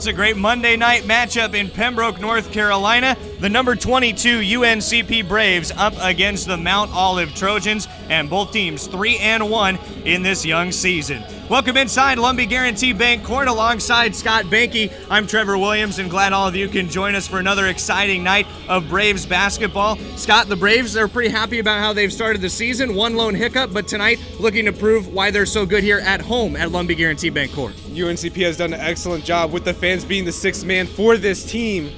It's a great Monday night matchup in Pembroke, North Carolina. The number 22 UNCP Braves up against the Mount Olive Trojans, and both teams 3-1 in this young season. Welcome inside Lumbee Guarantee Bank Court alongside Scott Banky. I'm Trevor Williams, and glad all of you can join us for another exciting night of Braves basketball. Scott, the Braves, they're pretty happy about how they've started the season. One lone hiccup, but tonight looking to prove why they're so good here at home at Lumbee Guarantee Bank Court. UNCP has done an excellent job with the fans being the sixth man for this team.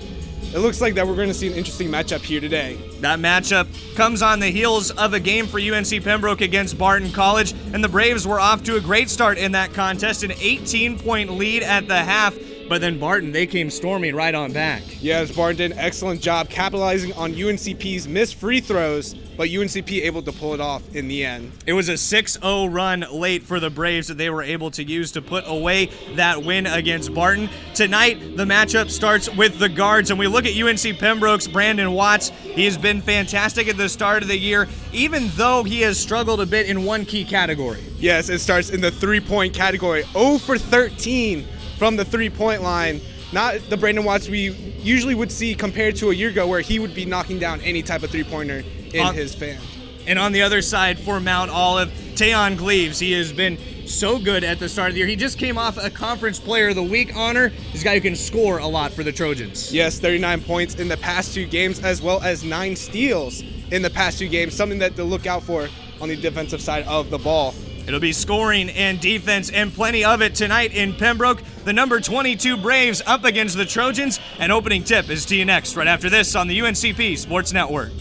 It looks like that we're going to see an interesting matchup here today. That matchup comes on the heels of a game for UNC Pembroke against Barton College, and the Braves were off to a great start in that contest, an 18-point lead at the half, but then Barton, they came storming right on back. Yes, Barton did an excellent job capitalizing on UNCP's missed free throws, but UNCP able to pull it off in the end. It was a 6-0 run late for the Braves that they were able to use to put away that win against Barton. Tonight, the matchup starts with the guards, and we look at UNC Pembroke's Brandon Watts. He has been fantastic at the start of the year, even though he has struggled a bit in one key category. Yes, it starts in the three-point category. 0 for 13 from the three-point line. Not the Brandon Watts we usually would see compared to a year ago, where he would be knocking down any type of three-pointer in his fan. And on the other side for Mount Olive, Tayon Gleaves. He has been so good at the start of the year. He just came off a Conference Player of the Week honor. He's a guy who can score a lot for the Trojans. Yes, 39 points in the past 2 games, as well as 9 steals in the past 2 games, something that to look out for on the defensive side of the ball. It'll be scoring and defense and plenty of it tonight in Pembroke. The number 22 Braves up against the Trojans. An opening tip is to you next, right after this on the UNCP Sports Network.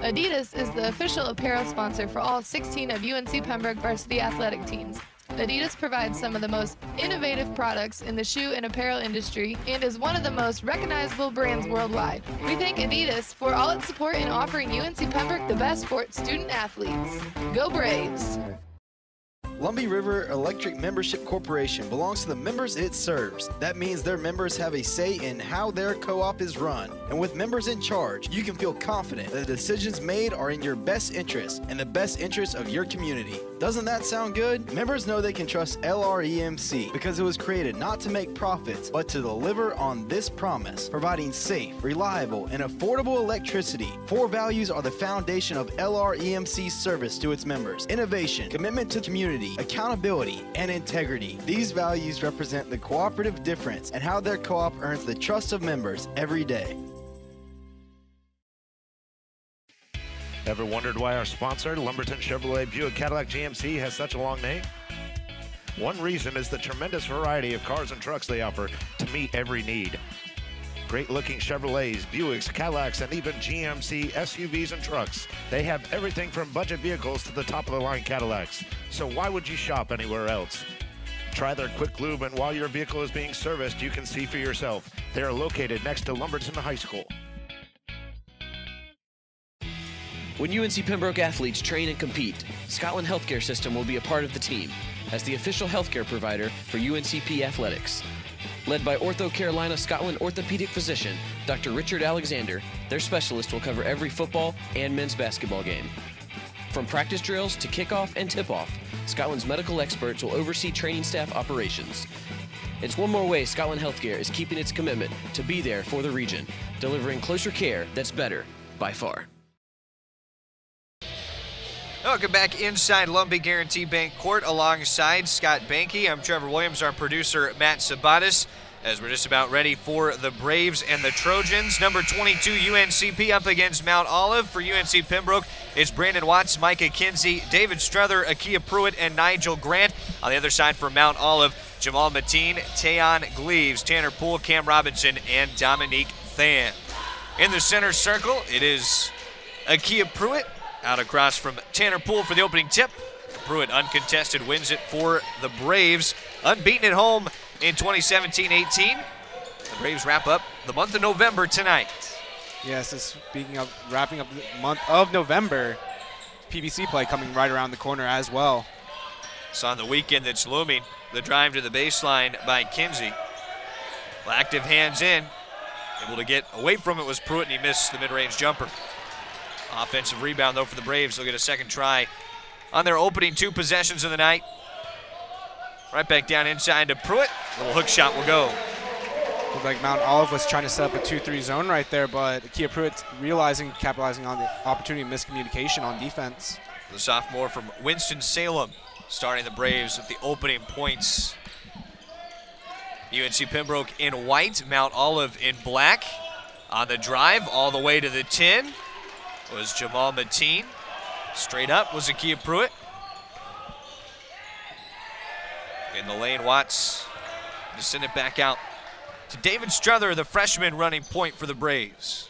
Adidas is the official apparel sponsor for all 16 of UNC Pembroke varsity athletic teams. Adidas provides some of the most innovative products in the shoe and apparel industry and is one of the most recognizable brands worldwide. We thank Adidas for all its support in offering UNC Pembroke the best for its student athletes. Go Braves! Lumbee River Electric Membership Corporation belongs to the members it serves. That means their members have a say in how their co-op is run. And with members in charge, you can feel confident that the decisions made are in your best interest and the best interest of your community. Doesn't that sound good? Members know they can trust LREMC because it was created not to make profits, but to deliver on this promise, providing safe, reliable, and affordable electricity. 4 values are the foundation of LREMC's service to its members: innovation, commitment to community, accountability, and integrity. These values represent the cooperative difference and how their co-op earns the trust of members every day. Ever wondered why our sponsor, Lumberton Chevrolet Buick Cadillac GMC, has such a long name? One reason is the tremendous variety of cars and trucks they offer to meet every need. Great-looking Chevrolets, Buicks, Cadillacs, and even GMC SUVs and trucks. They have everything from budget vehicles to the top-of-the-line Cadillacs. So why would you shop anywhere else? Try their quick lube, and while your vehicle is being serviced, you can see for yourself. They are located next to Lumberton High School. When UNC Pembroke athletes train and compete, Scotland Healthcare System will be a part of the team as the official healthcare provider for UNCP athletics. Led by Ortho Carolina Scotland orthopedic physician Dr. Richard Alexander, their specialist will cover every football and men's basketball game. From practice drills to kickoff and tip-off, Scotland's medical experts will oversee training staff operations. It's one more way Scotland Healthcare is keeping its commitment to be there for the region, delivering closer care that's better by far. Welcome back inside Lumbee Guarantee Bank Court alongside Scott Banky. I'm Trevor Williams, our producer Matt Sabatis, as we're just about ready for the Braves and the Trojans. Number 22 UNCP up against Mount Olive. For UNC Pembroke, it's Brandon Watts, Micah Kinsey, David Struther, Akia Pruitt, and Nigel Grant. On the other side for Mount Olive, Jamal Mateen, Tayon Gleaves, Tanner Poole, Cam Robinson, and Dominique Than. In the center circle, it is Akia Pruitt out across from Tanner Poole for the opening tip. Pruitt, uncontested, wins it for the Braves. Unbeaten at home in 2017-18. The Braves wrap up the month of November tonight. Yes, speaking of wrapping up the month of November, PBC play coming right around the corner as well. It's on the weekend that's looming. The drive to the baseline by Kinsey. Active hands in. Able to get away from it was Pruitt, and he missed the mid-range jumper. Offensive rebound, though, for the Braves. They'll get a second try on their opening 2 possessions of the night. Right back down inside to Pruitt. Little hook shot will go. Looked like Mount Olive was trying to set up a 2-3 zone right there, but Kia Pruitt capitalizing on the opportunity of miscommunication on defense. The sophomore from Winston-Salem starting the Braves with the opening points. UNC Pembroke in white, Mount Olive in black. On the drive, all the way to the 10 was Jamal Mateen. Straight up was Akia Pruitt. In the lane, Watts to send it back out to David Struther, the freshman running point for the Braves.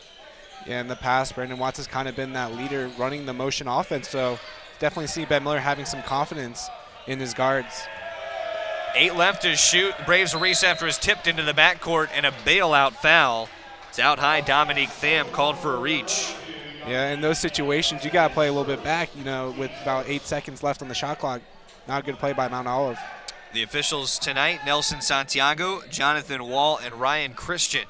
Yeah, in the past, Brandon Watts has kind of been that leader running the motion offense, so definitely see Ben Miller having some confidence in his guards. 8 left to shoot. The Braves will race after is tipped into the backcourt and a bailout foul. It's out high. Dominique Tham called for a reach. Yeah, in those situations, you got to play a little bit back, you know, with about 8 seconds left on the shot clock. Not a good play by Mount Olive. The officials tonight, Nelson Santiago, Jonathan Wall, and Ryan Christian.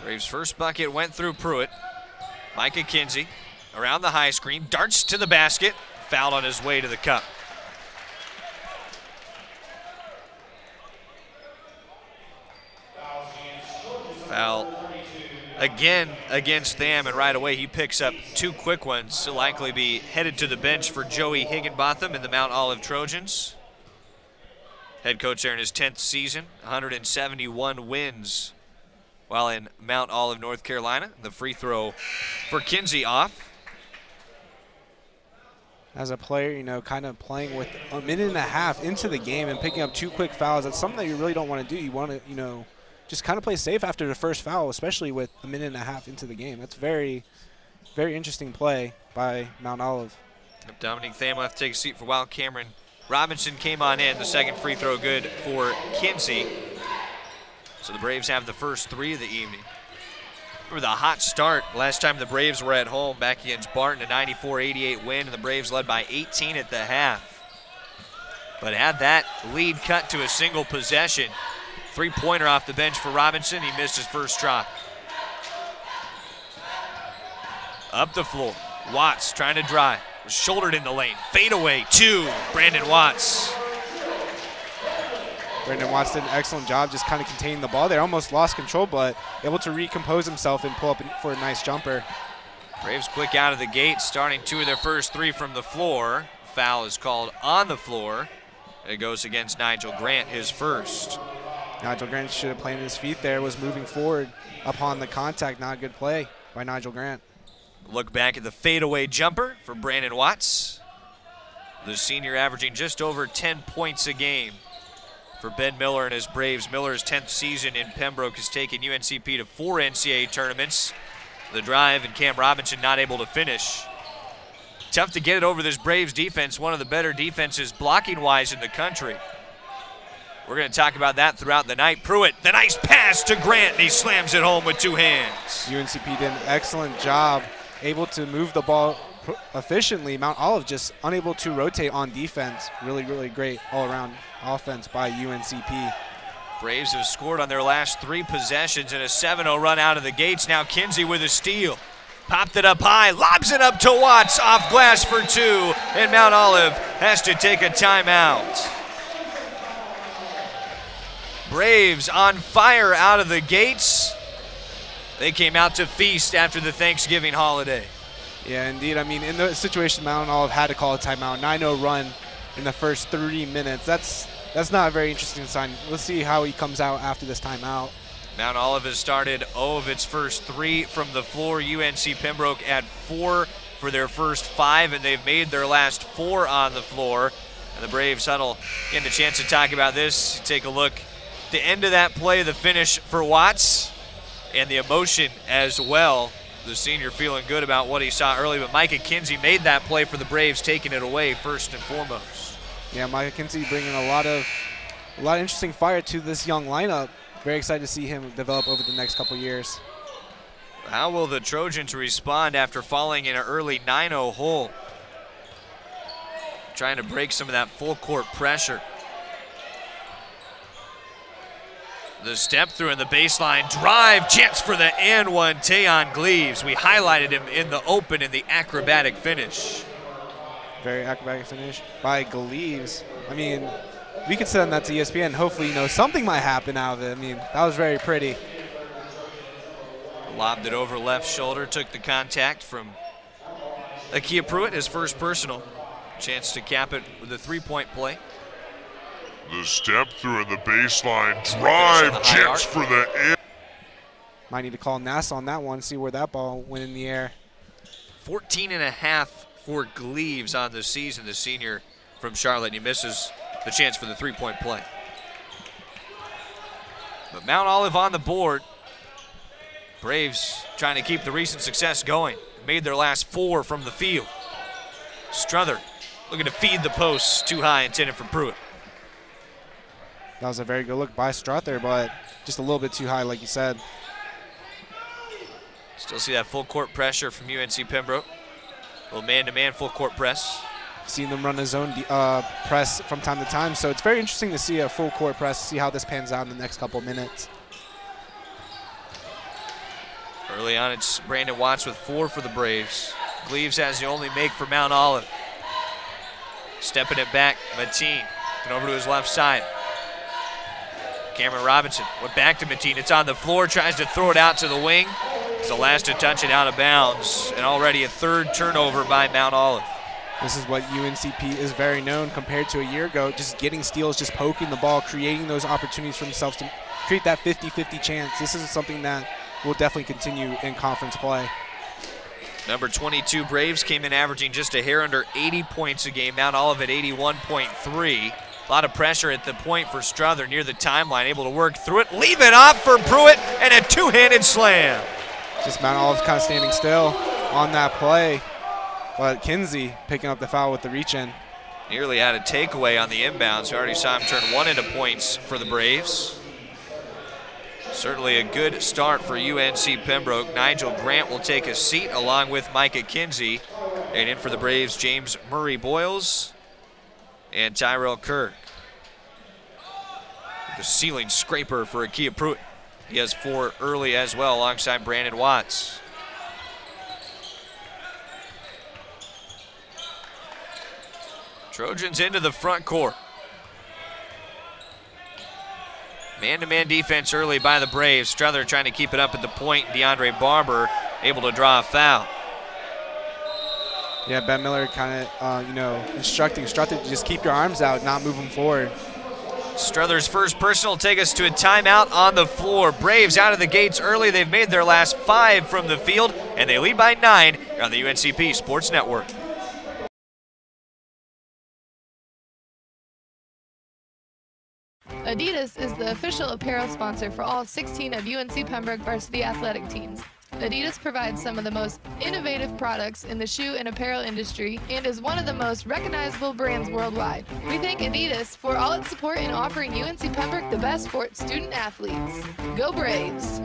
Braves' first bucket went through Pruitt. Micah Kinsey around the high screen, darts to the basket, fouled on his way to the cup. Foul again against Tham, and right away he picks up 2 quick ones to likely be headed to the bench for Joey Higginbotham in the Mount Olive Trojans. Head coach there in his 10th season, 171 wins while in Mount Olive, North Carolina. The free throw for Kinsey off. As a player, you know, kind of playing with a minute and a half into the game and picking up 2 quick fouls, that's something that you really don't want to do. You want to, you know, just kind of play safe after the first foul, especially with a minute and a half into the game. That's very, very interesting play by Mount Olive. Dominique Tham will have to take a seat for a while. Cameron Robinson came on in. The second free throw good for Kinsey. So the Braves have the first 3 of the evening. Remember the hot start last time the Braves were at home back against Barton, a 94-88 win, and the Braves led by 18 at the half. But had that lead cut to a single possession. 3-pointer off the bench for Robinson. He missed his first try. Up the floor. Watts trying to drive. Was shouldered in the lane. Fadeaway 2. Brandon Watts. Brandon Watts did an excellent job just kind of containing the ball there. Almost lost control, but able to recompose himself and pull up for a nice jumper. Braves quick out of the gate, starting 2 of their first 3 from the floor. Foul is called on the floor. It goes against Nigel Grant, his first. Nigel Grant should have planted his feet there, was moving forward upon the contact. Not a good play by Nigel Grant. Look back at the fadeaway jumper for Brandon Watts. The senior averaging just over 10 points a game for Ben Miller and his Braves. Miller's 10th season in Pembroke has taken UNCP to 4 NCAA tournaments. The drive and Cam Robinson not able to finish. Tough to get it over this Braves defense, one of the better defenses blocking-wise in the country. We're going to talk about that throughout the night. Pruitt, the nice pass to Grant, and he slams it home with 2 hands. UNCP did an excellent job, able to move the ball efficiently. Mount Olive just unable to rotate on defense. Really, really great all-around offense by UNCP. Braves have scored on their last 3 possessions in a 7-0 run out of the gates. Now Kinsey with a steal. Popped it up high, lobs it up to Watts, off glass for 2, and Mount Olive has to take a timeout. Braves on fire out of the gates. They came out to feast after the Thanksgiving holiday. Yeah, indeed. I mean, in the situation, Mount Olive had to call a timeout. 9-0 run in the first 3 minutes. That's not a very interesting sign. Let's see how he comes out after this timeout. Mount Olive has started 0 of its first 3 from the floor. UNC Pembroke at 4 for their first 5, and they've made their last 4 on the floor. And the Braves huddle getting a chance to talk about this. Take a look. The end of that play, the finish for Watts, and the emotion as well. The senior feeling good about what he saw early, but Micah Kinsey made that play for the Braves, taking it away first and foremost. Yeah, Micah Kinsey bringing a lot of interesting fire to this young lineup. Very excited to see him develop over the next couple years. How will the Trojans respond after falling in an early 9-0 hole? Trying to break some of that full court pressure. The step through in the baseline drive, chance for the and one, Tayon Gleaves. We highlighted him in the open in the acrobatic finish. Very acrobatic finish by Gleaves. I mean, we could send that to ESPN. Hopefully, you know, something might happen out of it. I mean, that was very pretty. Lobbed it over left shoulder, took the contact from Akia Pruitt, his first personal. Chance to cap it with a three-point play. The step through in the baseline drive, chance for the end. Might need to call NASA on that one, see where that ball went in the air. 14.5 for Gleaves on the season, the senior from Charlotte, and he misses the chance for the three-point play. But Mount Olive on the board. Braves trying to keep the recent success going. Made their last 4 from the field. Struther looking to feed the posts, too high, intended for Pruitt. That was a very good look by Struther, but just a little bit too high, like you said. Still see that full court pressure from UNC Pembroke. A little man-to-man full court press. Seen them run a zone press from time to time, so it's very interesting to see a full court press, see how this pans out in the next couple minutes. Early on, it's Brandon Watts with 4 for the Braves. Gleaves has the only make for Mount Olive. Stepping it back, Mateen. And over to his left side. Cameron Robinson went back to Mateen. It's on the floor, tries to throw it out to the wing. It's the last to touch it out of bounds. And already a 3rd turnover by Mount Olive. This is what UNCP is very known compared to a year ago, just getting steals, just poking the ball, creating those opportunities for themselves to create that 50-50 chance. This is something that will definitely continue in conference play. Number 22 Braves came in averaging just a hair under 80 points a game. Mount Olive at 81.3. A lot of pressure at the point for Struther near the timeline, able to work through it, leave it off for Pruitt, and a 2-handed slam. Just Mount Olive's kind of standing still on that play, but Kinsey picking up the foul with the reach-in. Nearly had a takeaway on the inbounds. We already saw him turn 1 into points for the Braves. Certainly a good start for UNC Pembroke. Nigel Grant will take a seat along with Micah Kinsey. And in for the Braves, James Murray Boyles and Tyrell Kirk. The ceiling scraper for Akia Pruitt. He has 4 early as well alongside Brandon Watts. Trojans into the front court. Man-to-man defense early by the Braves. Struther trying to keep it up at the point. DeAndre Barber able to draw a foul. Yeah, Ben Miller kind of, instructing Struther to just keep your arms out, not move them forward. Struther's first personal take us to a timeout on the floor. Braves out of the gates early. They've made their last 5 from the field, and they lead by 9 on the UNCP Sports Network. Adidas is the official apparel sponsor for all 16 of UNC Pembroke varsity athletic teams. Adidas provides some of the most innovative products in the shoe and apparel industry and is one of the most recognizable brands worldwide. We thank Adidas for all its support in offering UNC Pembroke the best for its student athletes. Go Braves!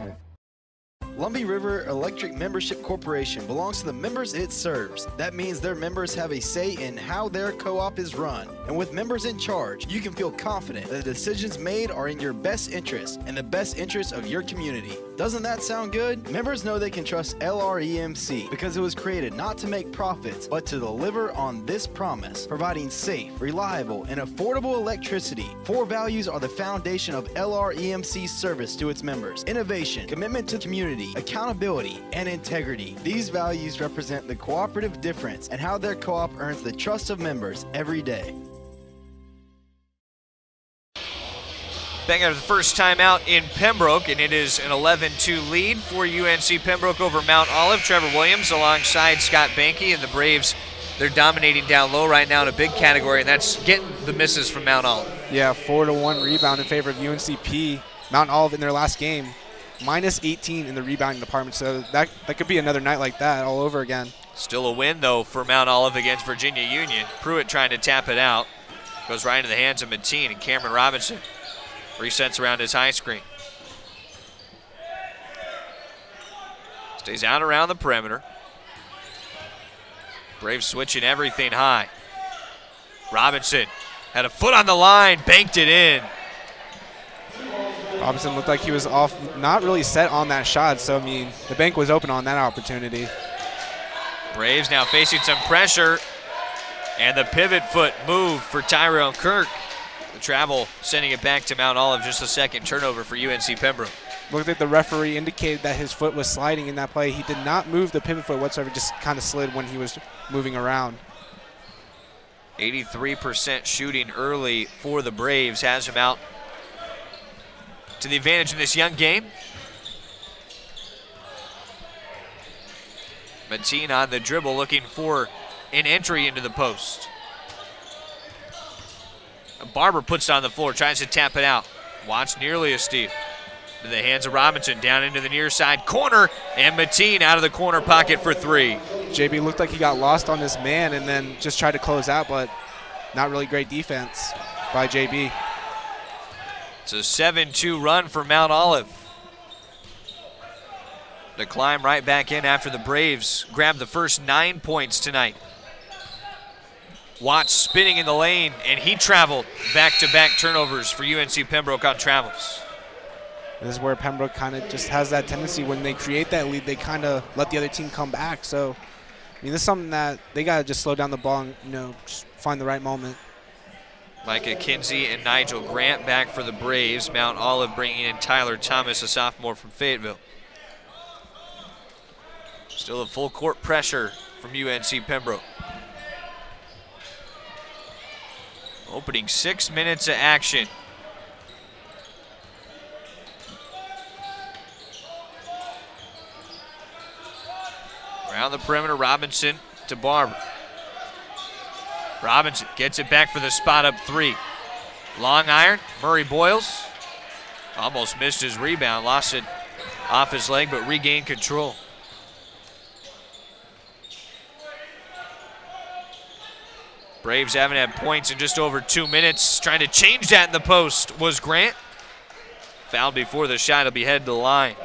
Lumbee River Electric Membership Corporation belongs to the members it serves. That means their members have a say in how their co-op is run. And with members in charge, you can feel confident that the decisions made are in your best interest and the best interest of your community. Doesn't that sound good? Members know they can trust LREMC because it was created not to make profits, but to deliver on this promise, providing safe, reliable, and affordable electricity. 4 values are the foundation of LREMC's service to its members: innovation, commitment to community, accountability, and integrity. These values represent the cooperative difference and how their co-op earns the trust of members every day. Back after the first time out in Pembroke, and it is an 11-2 lead for UNC Pembroke over Mount Olive. Trevor Williams alongside Scott Banke, and the Braves, they're dominating down low right now in a big category, and that's getting the misses from Mount Olive. Yeah, 4-1 rebound in favor of UNCP. Mount Olive in their last game, minus 18 in the rebounding department, so that could be another night like that all over again. Still a win, though, for Mount Olive against Virginia Union. Pruitt trying to tap it out. Goes right into the hands of Mateen, and Cameron Robinson resets around his high screen. Stays out around the perimeter. Braves switching everything high. Robinson had a foot on the line, banked it in. Robinson looked like he was off, not really set on that shot, so I mean, the bank was open on that opportunity. Braves now facing some pressure, and the pivot foot move for Tyrell Kirk. The travel sending it back to Mount Olive, just a second turnover for UNC Pembroke. Looked like the referee indicated that his foot was sliding in that play. He did not move the pivot foot whatsoever, just kind of slid when he was moving around. 83% shooting early for the Braves has him out to the advantage in this young game. Mateen on the dribble looking for an entry into the post. Barber puts it on the floor, tries to tap it out. Watts nearly a steal. To the hands of Robinson, down into the near side corner, and Mateen out of the corner pocket for three. JB looked like he got lost on his man and then just tried to close out, but not really great defense by JB. It's a 7-2 run for Mount Olive. To climb right back in after the Braves grabbed the first 9 points tonight. Watts spinning in the lane, and he traveled back-to-back turnovers for UNC Pembroke on travels. This is where Pembroke kind of just has that tendency when they create that lead, they kind of let the other team come back. So, I mean, this is something that they got to just slow down the ball and, you know, just find the right moment. Micah Kinsey and Nigel Grant back for the Braves. Mount Olive bringing in Tyler Thomas, a sophomore from Fayetteville. Still a full court pressure from UNC Pembroke. Opening 6 minutes of action. Around the perimeter, Robinson to Barber. Robinson gets it back for the spot up three. Long iron, Murray Boyles. Almost missed his rebound, lost it off his leg, but regained control. Braves haven't had points in just over 2 minutes. Trying to change that in the post was Grant. Fouled before the shot, he'll be headed to the line.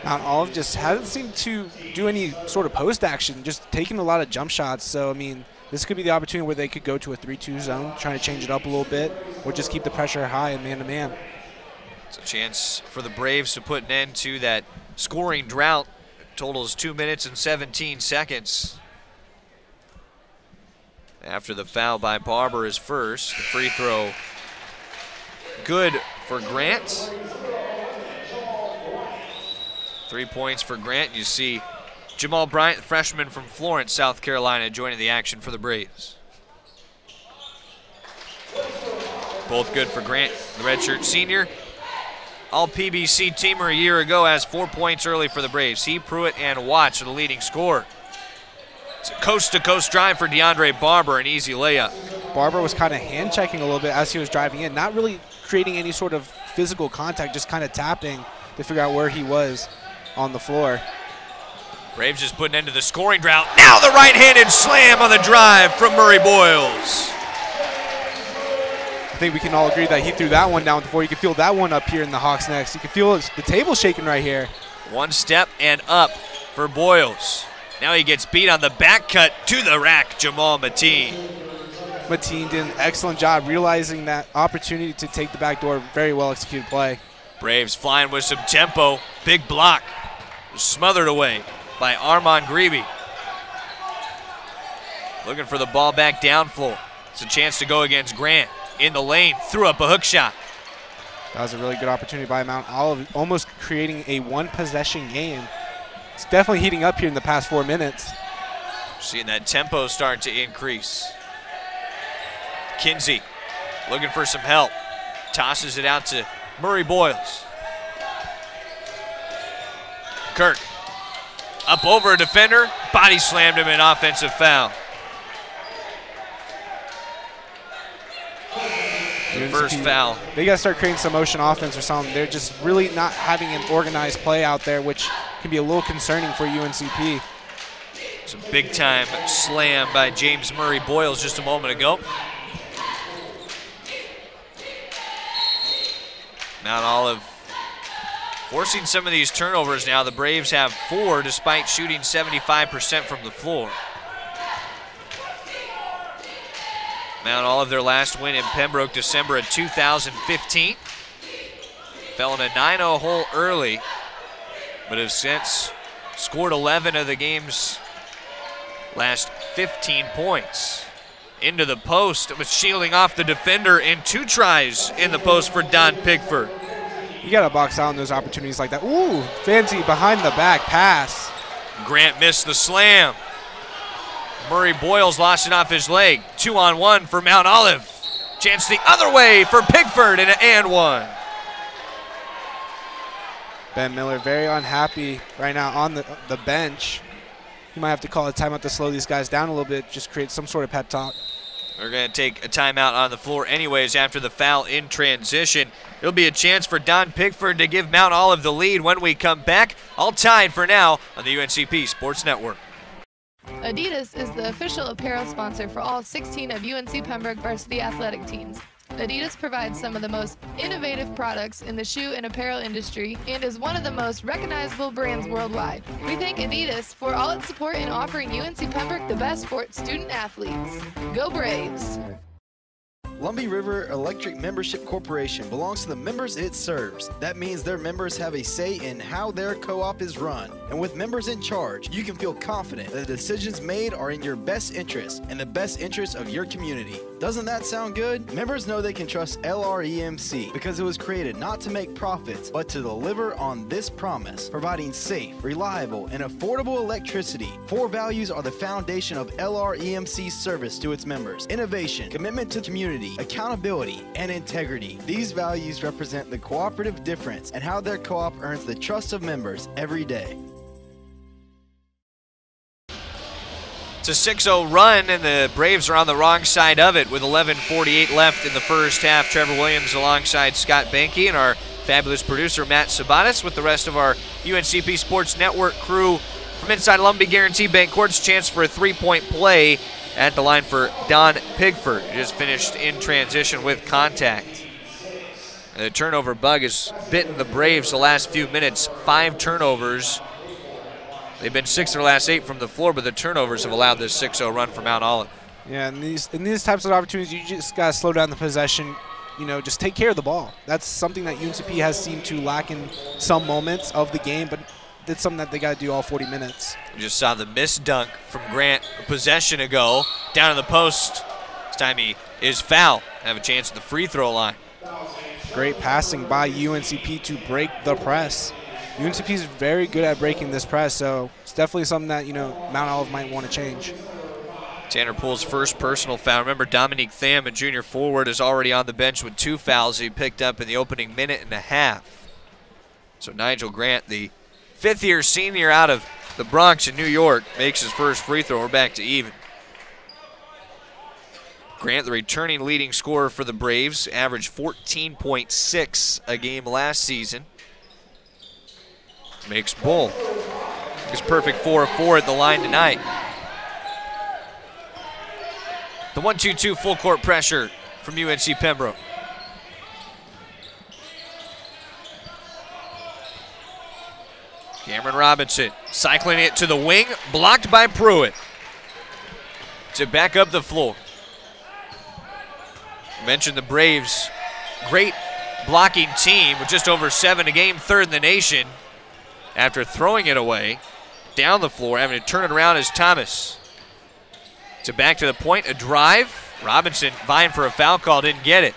Mount Olive just hasn't seemed to do any sort of post action, just taking a lot of jump shots. So, I mean, this could be the opportunity where they could go to a 3-2 zone, trying to change it up a little bit, or just keep the pressure high and man-to-man. It's a chance for the Braves to put an end to that scoring drought. Totals 2 minutes and 17 seconds. After the foul by Barber is first. The free throw good for Grant. 3 points for Grant. You see Jamal Bryant, the freshman from Florence, South Carolina, joining the action for the Braves. Both good for Grant, the redshirt senior. All-PBC teamer a year ago, has 4 points early for the Braves. He, Pruitt, and Watts are the leading scorer. It's a coast-to-coast drive for DeAndre Barber, an easy layup. Barber was kind of hand-checking a little bit as he was driving in, not really creating any sort of physical contact, just kind of tapping to figure out where he was on the floor. Braves just put an end to the scoring drought. Now the right-handed slam on the drive from Murray Boyles. I think we can all agree that he threw that one down before. You can feel that one up here in the Hawks' necks. You can feel the table shaking right here. One step and up for Boyles. Now he gets beat on the back cut to the rack, Jamal Mateen. Mateen did an excellent job realizing that opportunity to take the back door. Very well executed play. Braves flying with some tempo. Big block. Smothered away by Armand Grebe. Looking for the ball back down floor. It's a chance to go against Grant. In the lane, threw up a hook shot. That was a really good opportunity by Mount Olive, almost creating a one-possession game. It's definitely heating up here in the past 4 minutes. Seeing that tempo start to increase. Kinsey looking for some help. Tosses it out to Murray Boyles. Kirk up over a defender, body slammed him, an offensive foul. First foul. They got to start creating some motion offense or something. They're just really not having an organized play out there, which can be a little concerning for UNCP. It's a big-time slam by James Murray Boyles just a moment ago. Mount Olive forcing some of these turnovers now. The Braves have 4 despite shooting 75% from the floor. Mount Olive, their last win in Pembroke, December of 2015. Fell in a 9-0 hole early, but have since scored 11 of the game's last 15 points. Into the post, was shielding off the defender, and 2 tries in the post for Don Pigford. You got to box out in those opportunities like that. Ooh, fancy behind the back pass. Grant missed the slam. Murray Boyles lost it off his leg. 2-on-1 for Mount Olive. Chance the other way for Pigford, and an and one. Ben Miller very unhappy right now on the bench. He might have to call a timeout to slow these guys down a little bit, just create some sort of pep talk. They're going to take a timeout on the floor anyways after the foul in transition. It'll be a chance for Don Pigford to give Mount Olive the lead when we come back. All tied for now on the UNCP Sports Network. Adidas is the official apparel sponsor for all 16 of UNC Pembroke varsity athletic teams. Adidas provides some of the most innovative products in the shoe and apparel industry and is one of the most recognizable brands worldwide. We thank Adidas for all its support in offering UNC Pembroke the best for its student athletes. Go Braves! Lumbee River Electric Membership Corporation belongs to the members it serves. That means their members have a say in how their co-op is run. And with members in charge, you can feel confident that the decisions made are in your best interest and the best interest of your community. Doesn't that sound good? Members know they can trust LREMC because it was created not to make profits, but to deliver on this promise, providing safe, reliable, and affordable electricity. 4 values are the foundation of LREMC's service to its members: innovation, commitment to community, accountability, and integrity. These values represent the cooperative difference and how their co-op earns the trust of members every day. It's a 6-0 run, and the Braves are on the wrong side of it with 11:48 left in the first half. Trevor Williams alongside Scott Banky and our fabulous producer Matt Sabatis with the rest of our UNCP Sports Network crew from inside Lumbee Guarantee Bank Court's chance for a 3-point play at the line for Don Pigford. He just finished in transition with contact. And the turnover bug has bitten the Braves the last few minutes. 5 turnovers. They've been 6 of their last 8 from the floor, but the turnovers have allowed this 6-0 run for Mount Olive. Yeah, in these types of opportunities, you just got to slow down the possession. You know, just take care of the ball. That's something that UNCP has seemed to lack in some moments of the game, but it's something that they got to do all 40 minutes. We just saw the missed dunk from Grant a possession ago. Down to the post. This time he is fouled. Have a chance at the free throw line. Great passing by UNCP to break the press. UNCP is very good at breaking this press, so it's definitely something that, you know, Mount Olive might want to change. Tanner Poole's first personal foul. Remember, Dominique Tham, a junior forward, is already on the bench with 2 fouls he picked up in the opening minute and a half. So Nigel Grant, the 5th-year senior out of the Bronx in New York, makes his first free throw. We're back to even. Grant, the returning leading scorer for the Braves, averaged 14.6 a game last season. Makes both. His perfect 4 of 4 at the line tonight. The 1-2-2 full court pressure from UNC Pembroke. Cameron Robinson cycling it to the wing, blocked by Pruitt. To back up the floor. I mentioned the Braves, great blocking team with just over 7 a game, 3rd in the nation. After throwing it away, down the floor, having to turn it around is Thomas. To back to the point, a drive. Robinson vying for a foul call, didn't get it.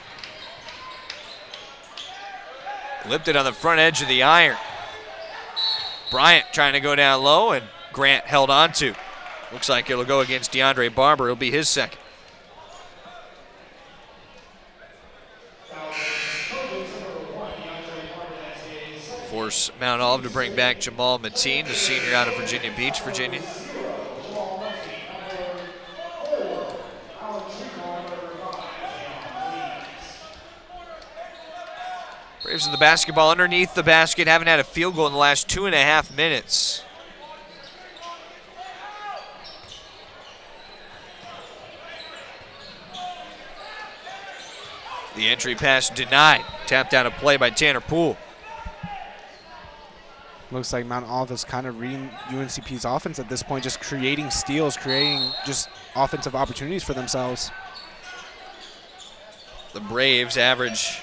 Lifted on the front edge of the iron. Bryant trying to go down low, and Grant held on to. Looks like it'll go against DeAndre Barber. It'll be his second. Force Mount Olive to bring back Jamal Mateen, the senior out of Virginia Beach, Virginia. Braves in the basketball underneath the basket, haven't had a field goal in the last 2.5 minutes. The entry pass denied. Tapped down a play by Tanner Poole. Looks like Mount Olive is kind of reading UNCP's offense at this point, just creating steals, creating just offensive opportunities for themselves. The Braves average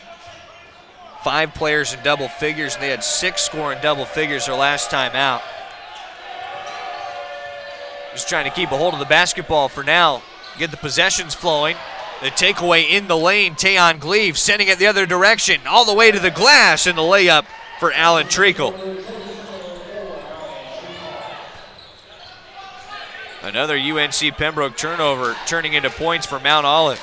5 players in double figures, and they had 6 score in double figures their last time out. Just trying to keep a hold of the basketball for now. Get the possessions flowing. The takeaway in the lane, Tayon Gleave sending it the other direction, all the way to the glass, and the layup for Alan Treacle. Another UNC Pembroke turnover, turning into points for Mount Olive.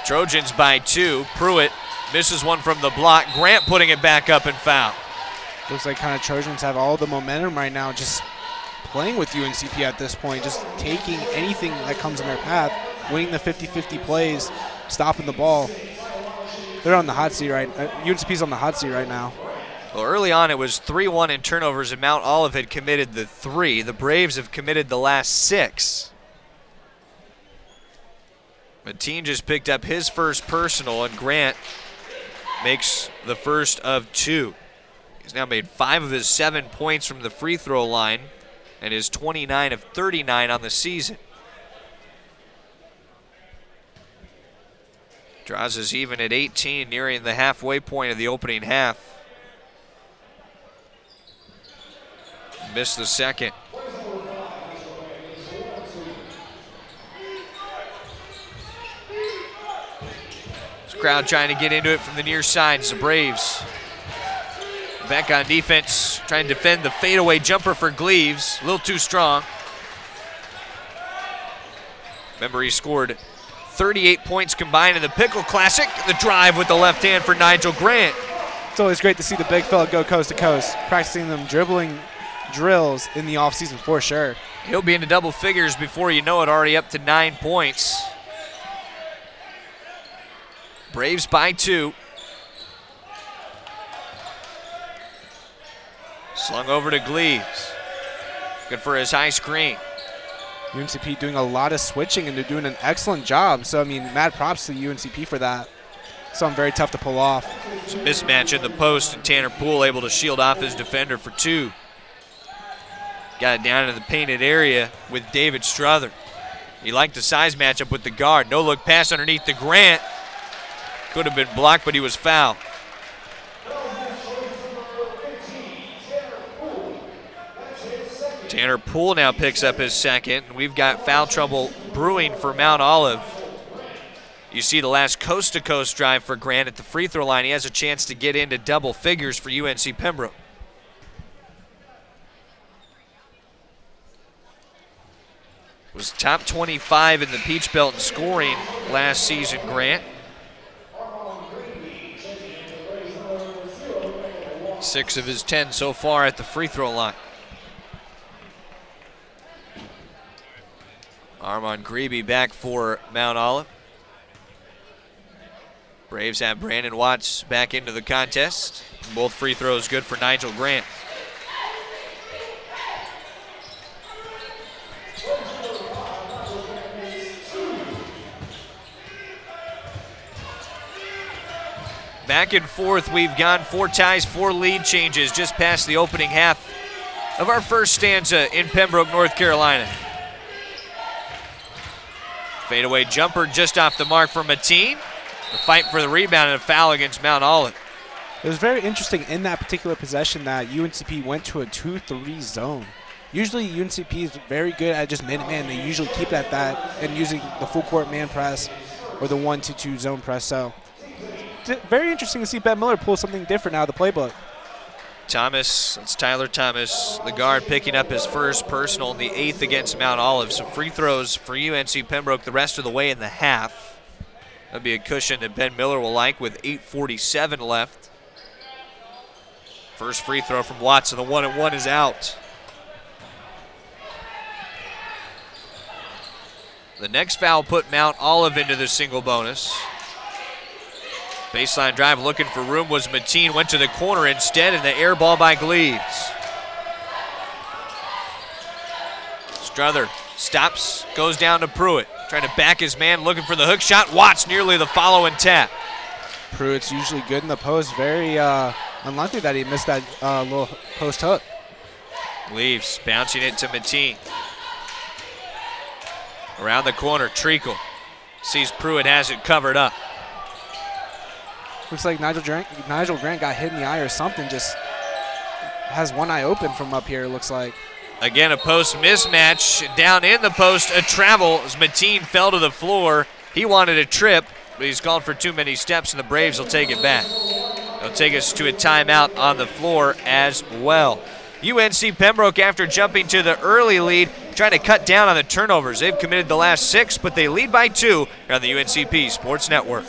Trojans by 2. Pruitt misses one from the block. Grant putting it back up and foul. Looks like kind of Trojans have all the momentum right now, just playing with UNCP at this point, just taking anything that comes in their path, winning the 50-50 plays, stopping the ball. They're on the hot seat right now. UNCP's on the hot seat right now. Well, early on it was 3-1 in turnovers, and Mount Olive had committed the 3. The Braves have committed the last 6. Mateen just picked up his first personal, and Grant makes the first of 2. He's now made 5 of his 7 points from the free throw line and is 29 of 39 on the season. Draws us even at 18, nearing the halfway point of the opening half. Missed the second. Crowd trying to get into it from the near sides. The Braves back on defense, trying to defend the fadeaway jumper for Gleaves. A little too strong. Remember, he scored 38 points combined in the Pickle Classic. The drive with the left hand for Nigel Grant. It's always great to see the big fella go coast to coast, practicing them dribbling drills in the offseason for sure. He'll be into double figures before you know it, already up to 9 points. Braves by 2. Slung over to Gleaves. Good for his high screen. UNCP doing a lot of switching, and they're doing an excellent job. So, I mean, mad props to UNCP for that. Something very tough to pull off. It's a mismatch in the post, and Tanner Poole able to shield off his defender for 2. Got it down in the painted area with David Strother. He liked the size matchup with the guard. No look pass underneath the Grant. Could have been blocked, but he was fouled. Tanner Poole now picks up his second. We've got foul trouble brewing for Mount Olive. You see the last coast-to-coast drive for Grant at the free throw line. He has a chance to get into double figures for UNC Pembroke. Was top 25 in the Peach Belt in scoring last season, Grant. 6 of his 10 so far at the free throw line. Armand Grebe back for Mount Olive. Braves have Brandon Watts back into the contest. Both free throws good for Nigel Grant. Back and forth, we've gone 4 ties, 4 lead changes just past the opening half of our first stanza in Pembroke, North Carolina. Fadeaway jumper just off the mark for Mateen. A fight for the rebound and a foul against Mount Olive. It was very interesting in that particular possession that UNCP went to a 2-3 zone. Usually UNCP is very good at just man-to-man. They usually keep it at that and using the full court man press or the 1-2 zone press. So very interesting to see Ben Miller pull something different out of the playbook. Thomas, it's Tyler Thomas, the guard, picking up his first personal in the 8th against Mount Olive. So free throws for UNC Pembroke the rest of the way in the half. That'll be a cushion that Ben Miller will like with 8:47 left. First free throw from Watson, the 1-and-1 is out. The next foul put Mount Olive into the single bonus. Baseline drive looking for room was Mateen, went to the corner instead, and the air ball by Gleaves. Strother stops, goes down to Pruitt, trying to back his man, looking for the hook shot. Watts nearly the follow and tap. Pruitt's usually good in the post. Very unlikely that he missed that little post hook. Gleaves bouncing it to Mateen. Around the corner, Treacle Sees Pruitt has it covered up. Looks like Nigel Grant got hit in the eye or something. Just has one eye open from up here, it looks like. Again, a post mismatch. Down in the post, a travel as Mateen fell to the floor. He wanted a trip, but he's called for too many steps, and the Braves will take it back. They'll take us to a timeout on the floor as well. UNC Pembroke, after jumping to the early lead, trying to cut down on the turnovers. They've committed the last 6, but they lead by 2 here on the UNCP Sports Network.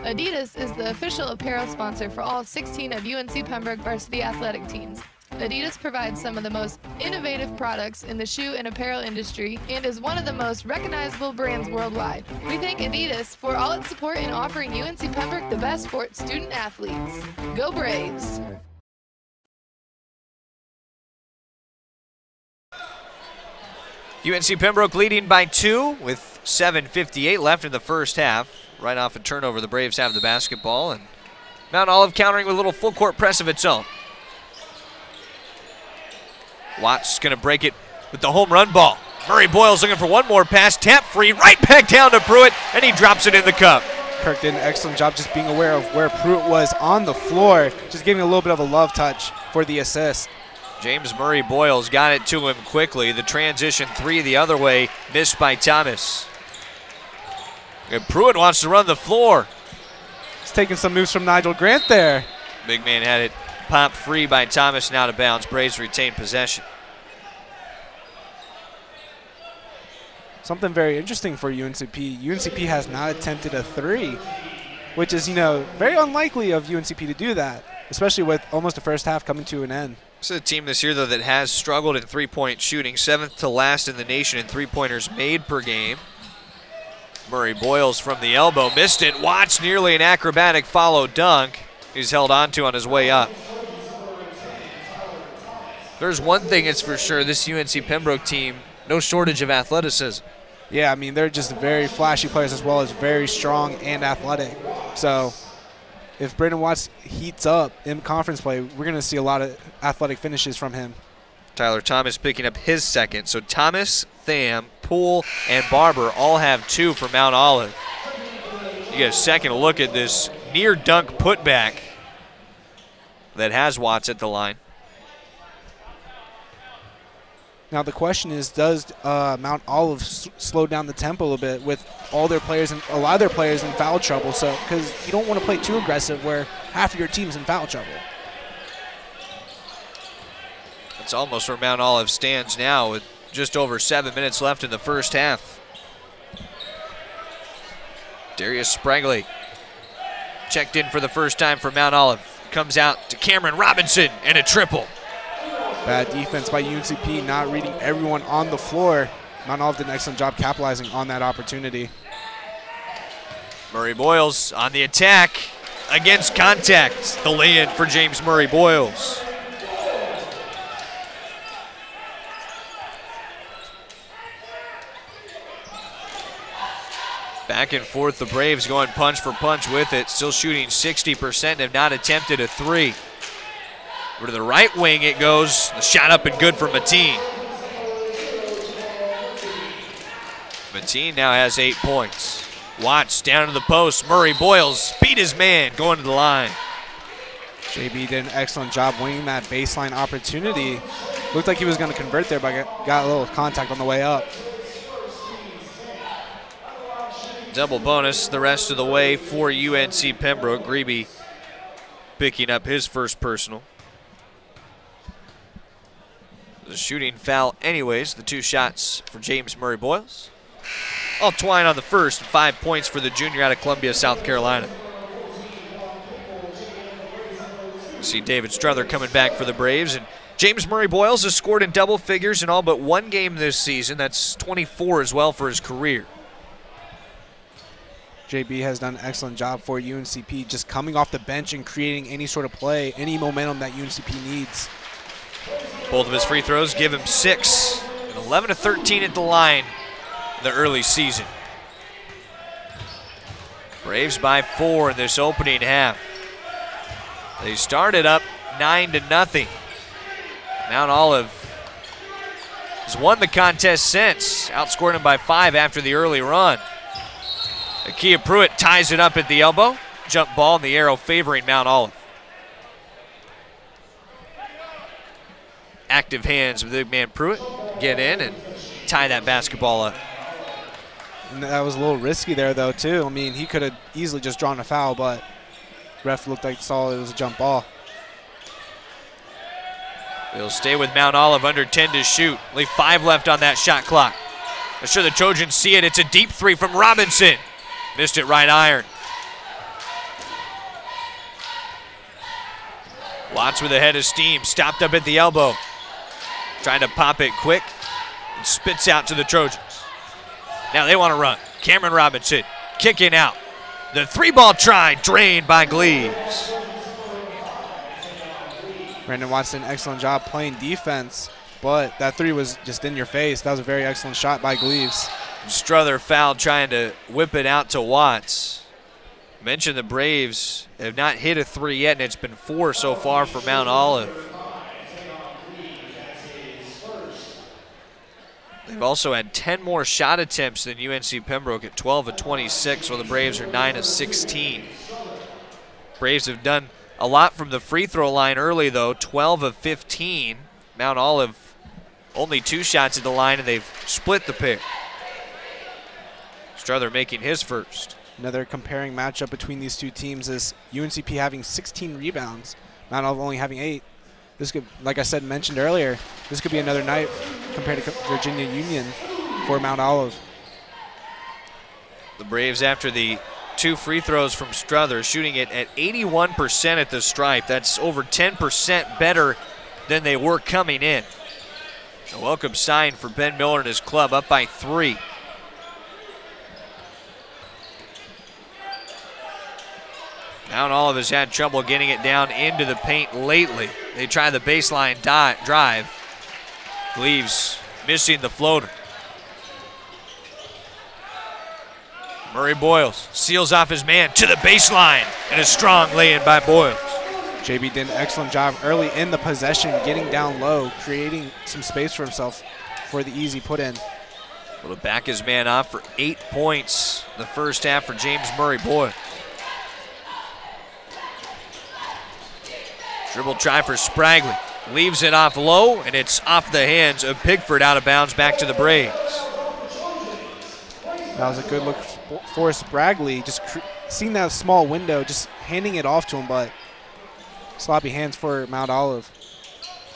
Adidas is the official apparel sponsor for all 16 of UNC Pembroke varsity athletic teams. Adidas provides some of the most innovative products in the shoe and apparel industry and is one of the most recognizable brands worldwide. We thank Adidas for all its support in offering UNC Pembroke the best for its student athletes. Go Braves! UNC Pembroke leading by 2 with 7:58 left in the first half. Right off a turnover, the Braves have the basketball, and Mount Olive countering with a little full court press of its own. Watts going to break it with the home run ball. Murray Boyles looking for one more pass, tap free, right back down to Pruitt, and he drops it in the cup. Kirk did an excellent job just being aware of where Pruitt was on the floor, just giving a little bit of a love touch for the assist. James Murray Boyles got it to him quickly. The transition 3 the other way, missed by Thomas. And Pruitt wants to run the floor. He's taking some moves from Nigel Grant there. Big man had it popped free by Thomas and out of bounds. Braves retain possession. Something very interesting for UNCP. UNCP has not attempted a 3, which is, very unlikely of UNCP to do that, especially with almost the first half coming to an end. This is a team this year, though, that has struggled in three-point shooting, 7th to last in the nation in three-pointers made per game. Murray Boyles from the elbow, missed it. Watts nearly an acrobatic follow dunk. He's held on to on his way up. There's one thing it's for sure, this UNC Pembroke team, no shortage of athleticism. Yeah, I mean, they're just very flashy players as well as very strong and athletic. So if Brandon Watts heats up in conference play, we're going to see a lot of athletic finishes from him. Tyler Thomas picking up his second. So Thomas, Tham, Poole, and Barber all have 2 for Mount Olive. You get a second look at this near dunk putback that has Watts at the line. Now the question is, does Mount Olive slow down the tempo a little bit with all their players and a lot of their players in foul trouble? So because you don't want to play too aggressive where half of your team's in foul trouble. It's almost where Mount Olive stands now with just over 7 minutes left in the first half. Darius Spragley checked in for the first time for Mount Olive. Comes out to Cameron Robinson and a triple. Bad defense by UNCP, not reading everyone on the floor. Mount Olive did an excellent job capitalizing on that opportunity. Murray Boyles on the attack against contact. The lay-in for James Murray Boyles. Back and forth, the Braves going punch for punch with it. Still shooting 60%, have not attempted a 3. Over to the right wing it goes. The shot up and good for Mateen. Mateen now has 8 points. Watts down to the post. Murray Boyles beat his man going to the line. JB did an excellent job winging that baseline opportunity. Looked like he was going to convert there, but got a little contact on the way up. double bonus the rest of the way for UNC Pembroke. Grebe picking up his first personal. The shooting foul anyways, the 2 shots for James Murray Boyles. All twine on the first, 5 points for the junior out of Columbia, South Carolina. See David Struther coming back for the Braves, and James Murray Boyles has scored in double figures in all but 1 game this season. That's 24 as well for his career. JB has done an excellent job for UNCP, just coming off the bench and creating any sort of play, any momentum that UNCP needs. Both of his free throws give him 6, and 11 of 13 at the line in the early season. Braves by 4 in this opening half. They started up 9-0. Mount Olive has won the contest since, outscored him by 5 after the early run. Akia Pruitt ties it up at the elbow. Jump ball in the arrow favoring Mount Olive. Active hands with big man Pruitt. Get in and tie that basketball up. And that was a little risky there, though, too. I mean, he could have easily just drawn a foul, but ref looked like saw it was a jump ball. They'll stay with Mount Olive, under 10 to shoot. Only 5 left on that shot clock. I'm sure the Trojans see it. It's a deep 3 from Robinson. Missed it right iron. Watts with a head of steam, stopped up at the elbow. Trying to pop it quick. And spits out to the Trojans. Now they want to run. Cameron Robinson kicking out. The 3-ball try drained by Gleaves. Brandon Watson, excellent job playing defense, but that 3 was just in your face. That was a very excellent shot by Gleaves. Struther fouled trying to whip it out to Watts. Mentioned the Braves have not hit a 3 yet, and it's been 4 so far for Mount Olive. They've also had 10 more shot attempts than UNC Pembroke at 12 of 26, while the Braves are 9 of 16. Braves have done a lot from the free throw line early, though, 12 of 15. Mount Olive only 2 shots at the line, and they've split the pair. Struther making his first. Another comparing matchup between these two teams is UNCP having 16 rebounds, Mount Olive only having 8. This could, like I said, mentioned earlier, this could be another night compared to Virginia Union for Mount Olive. The Braves, after the 2 free throws from Struther, shooting it at 81% at the stripe. That's over 10% better than they were coming in. A welcome sign for Ben Miller and his club, up by 3. Mount Olive has had trouble getting it down into the paint lately. They try the baseline drive. Gleaves missing the floater. Murray Boyles seals off his man to the baseline, and a strong lay-in by Boyles. JB did an excellent job early in the possession, getting down low, creating some space for himself for the easy put-in. Able to back his man off for 8 points the first half for James Murray Boyles. Dribble try for Spragley. Leaves it off low, and it's off the hands of Pigford, out of bounds, back to the Braves. That was a good look for Spragley. Just seeing that small window, just handing it off to him, but sloppy hands for Mount Olive.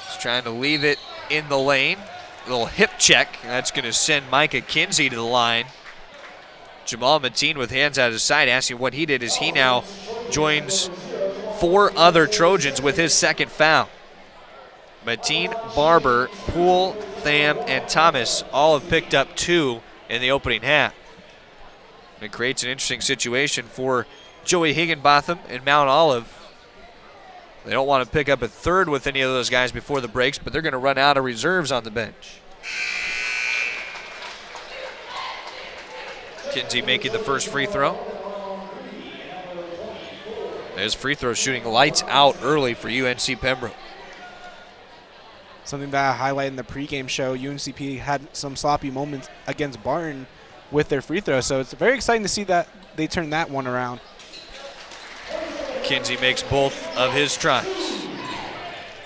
He's trying to leave it in the lane. A little hip check. That's going to send Micah Kinsey to the line. Jamal Mateen with hands out of his side, asking what he did as he now joins 4 other Trojans with his second foul. Mateen, Barber, Poole, Tham, and Thomas all have picked up 2 in the opening half. It creates an interesting situation for Joey Higginbotham and Mount Olive. They don't want to pick up a 3rd with any of those guys before the breaks, but they're going to run out of reserves on the bench. Kinsey making the first free throw. His free throw shooting lights out early for UNC Pembroke. Something that I highlighted in the pregame show, UNCP had some sloppy moments against Barton with their free throw, so it's very exciting to see that they turn that one around. Kinsey makes both of his tries.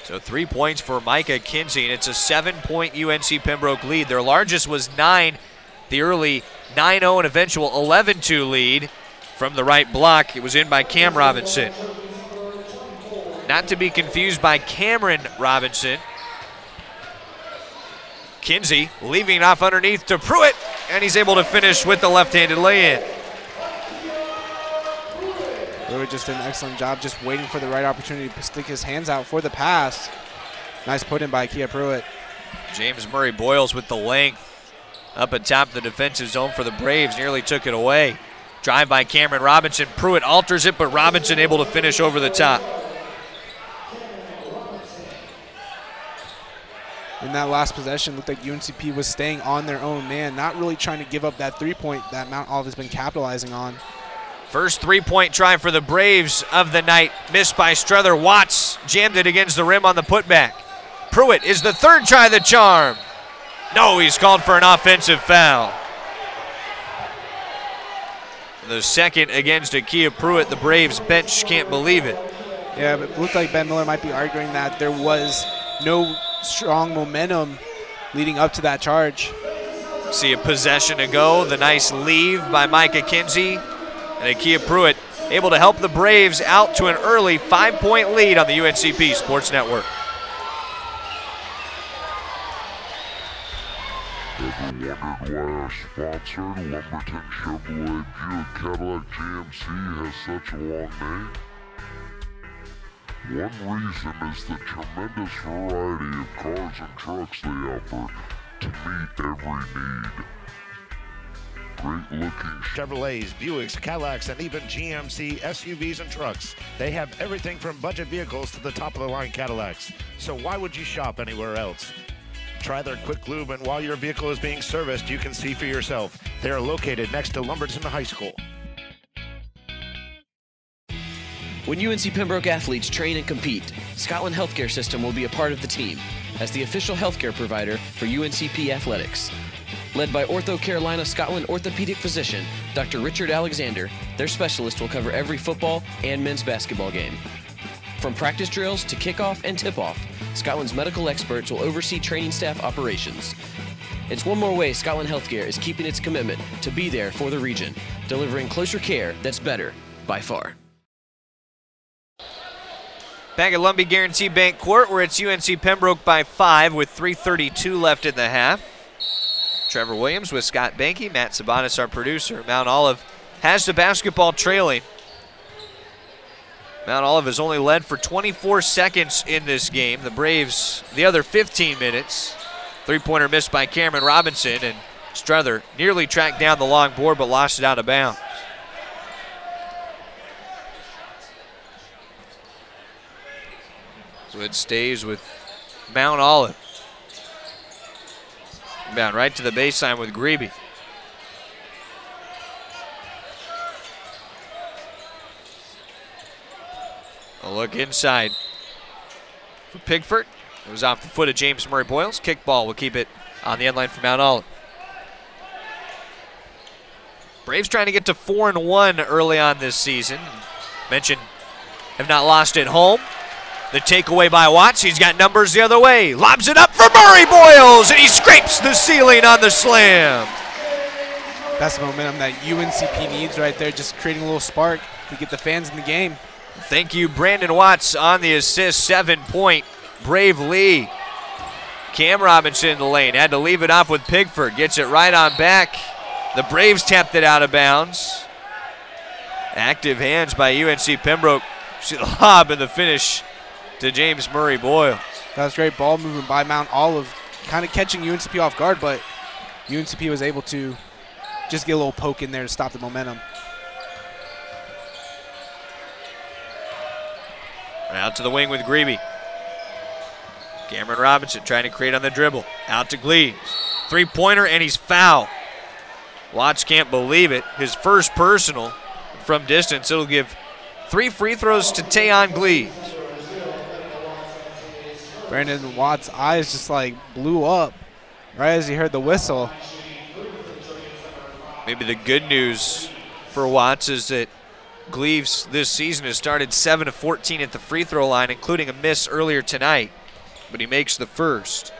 So 3 points for Micah Kinsey, and it's a 7-point UNC Pembroke lead. Their largest was 9 the early 9-0 and eventual 11-2 lead from the right block. It was in by Cam Robinson. Not to be confused by Cameron Robinson. Kinsey leaving it off underneath to Pruitt, and he's able to finish with the left-handed lay-in. Pruitt just did an excellent job just waiting for the right opportunity to stick his hands out for the pass. Nice put in by Kia Pruitt. James Murray Boyles with the length up atop the defensive zone for the Braves, nearly took it away. Drive by Cameron Robinson. Pruitt alters it, but Robinson able to finish over the top. In that last possession, looked like UNCP was staying on their own man, not really trying to give up that three-point that Mount Olive has been capitalizing on. First three-point try for the Braves of the night, missed by Struther. Watts jammed it against the rim on the putback. Pruitt is the third try of the charm. No, he's called for an offensive foul. The second against Akia Pruitt. The Braves bench can't believe it. Yeah, but it looked like Ben Miller might be arguing that there was no strong momentum leading up to that charge. See a possession to go. The nice leave by Micah Kinsey. And Akia Pruitt able to help the Braves out to an early 5-point lead on the UNCP Sports Network. Ever wondered why our sponsor, Lumberton Chevrolet Buick Cadillac GMC, has such a long name? One reason is the tremendous variety of cars and trucks they offer to meet every need. Great-looking Chevrolets, Buicks, Cadillacs, and even GMC SUVs and trucks. They have everything from budget vehicles to the top-of-the-line Cadillacs. So why would you shop anywhere else? Try their quick lube, and while your vehicle is being serviced, you can see for yourself. They are located next to Lumberton High School. When UNC Pembroke athletes train and compete, Scotland Healthcare System will be a part of the team as the official healthcare provider for UNCP athletics. Led by Ortho Carolina Scotland orthopedic physician Dr. Richard Alexander, their specialist will cover every football and men's basketball game. From practice drills to kickoff and tip-off, Scotland's medical experts will oversee training staff operations. It's one more way Scotland Healthcare is keeping its commitment to be there for the region, delivering closer care that's better by far. Back at Lumbee Guarantee Bank Court, where it's UNC Pembroke by 5 with 3:32 left in the half. Trevor Williams with Scott Banky, Matt Sabanis, our producer. Mount Olive has the basketball trailing. Mount Olive has only led for 24 seconds in this game. The Braves, the other 15 minutes. Three-pointer missed by Cameron Robinson, and Struther nearly tracked down the long board but lost it out of bounds. So it stays with Mount Olive. Bound right to the baseline with Grebe. A look inside for Pigford. It was off the foot of James Murray Boyles. Kickball will keep it on the end line for Mount Olive. Braves trying to get to 4-1 early on this season. Mentioned have not lost at home. The takeaway by Watts. He's got numbers the other way. Lobs it up for Murray Boyles, and he scrapes the ceiling on the slam. That's the momentum that UNCP needs right there, just creating a little spark to get the fans in the game. Thank you, Brandon Watts, on the assist. 7-point Brave lead. Cam Robinson in the lane. Had to leave it off with Pigford. Gets it right on back. The Braves tapped it out of bounds. Active hands by UNC Pembroke. See the lob and the finish to James Murray Boyles. That was great ball movement by Mount Olive, kind of catching UNCP off guard, but UNCP was able to just get a little poke in there to stop the momentum. Out to the wing with Grebe. Cameron Robinson trying to create on the dribble. Out to Gleaves. Three-pointer, and he's fouled. Watts can't believe it. His first personal from distance. It'll give 3 free throws to Tayon Gleaves. Brandon Watts' eyes just like blew up right as he heard the whistle. Maybe the good news for Watts is that Gleaves this season has started 7 of 14 at the free throw line, including a miss earlier tonight, but he makes the first.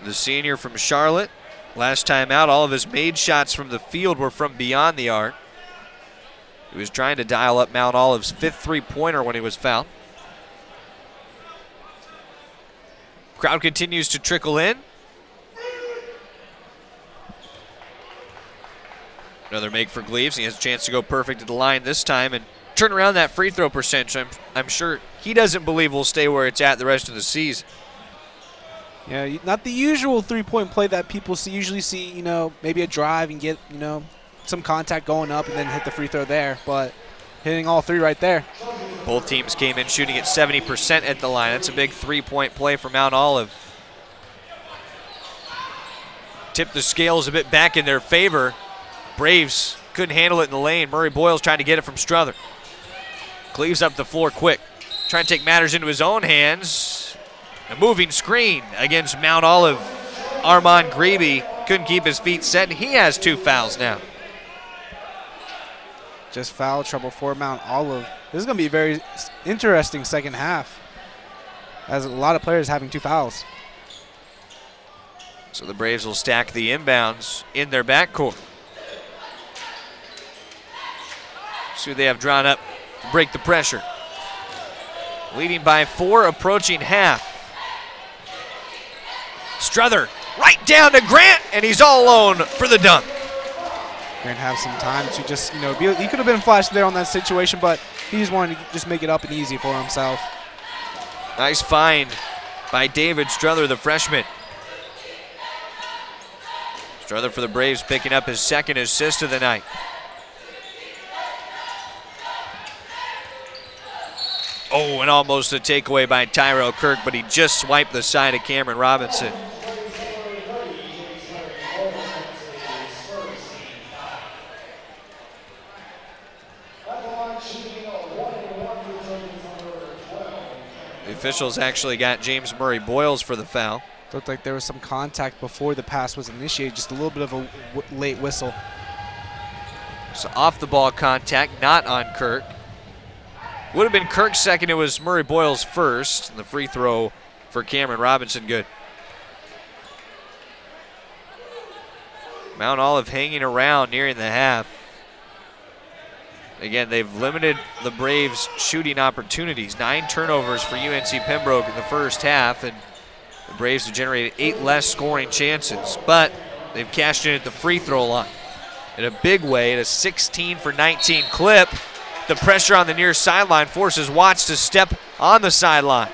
the senior from Charlotte. Last time out, all of his made shots from the field were from beyond the arc. He was trying to dial up Mount Olive's 5th three-pointer when he was fouled. Crowd continues to trickle in. Another make for Gleaves. He has a chance to go perfect at the line this time and turn around that free throw percentage. I'm sure he doesn't believe we'll stay where it's at the rest of the season. Yeah, not the usual three-point play that people usually see, you know, maybe a drive and get, you know, some contact going up and then hit the free throw there, but hitting all three right there. Both teams came in shooting at 70% at the line. That's a big three-point play for Mount Olive. Tipped the scales a bit back in their favor. Braves couldn't handle it in the lane. Murray Boyles trying to get it from Struther. Cleaves up the floor quick. Trying to take matters into his own hands. A moving screen against Mount Olive. Armand Grebe couldn't keep his feet set, and he has 2 fouls now. Just foul trouble for Mount Olive. This is going to be a very interesting second half, as a lot of players having 2 fouls. So the Braves will stack the inbounds in their backcourt. See who they have drawn up to break the pressure. Leading by 4, approaching half. Struther right down to Grant, and he's all alone for the dunk. Grant have some time to just, you know, he could have been flashed there on that situation, but he just wanted to just make it up and easy for himself. Nice find by David Struther, the freshman. Struther for the Braves picking up his 2nd assist of the night. Oh, and almost a takeaway by Tyrell Kirk, but he just swiped the side of Cameron Robinson. The officials actually got James Murray Boyles for the foul. Looked like there was some contact before the pass was initiated, just a little bit of a late whistle. So off the ball contact, not on Kirk. Would have been Kirk's 2nd, it was Murray Boyles' 1st. And the free throw for Cameron Robinson, good. Mount Olive hanging around nearing the half. Again, they've limited the Braves' shooting opportunities. 9 turnovers for UNC Pembroke in the first half, and the Braves have generated 8 less scoring chances, but they've cashed in at the free throw line in a big way at a 16 for 19 clip. The pressure on the near sideline forces Watts to step on the sideline.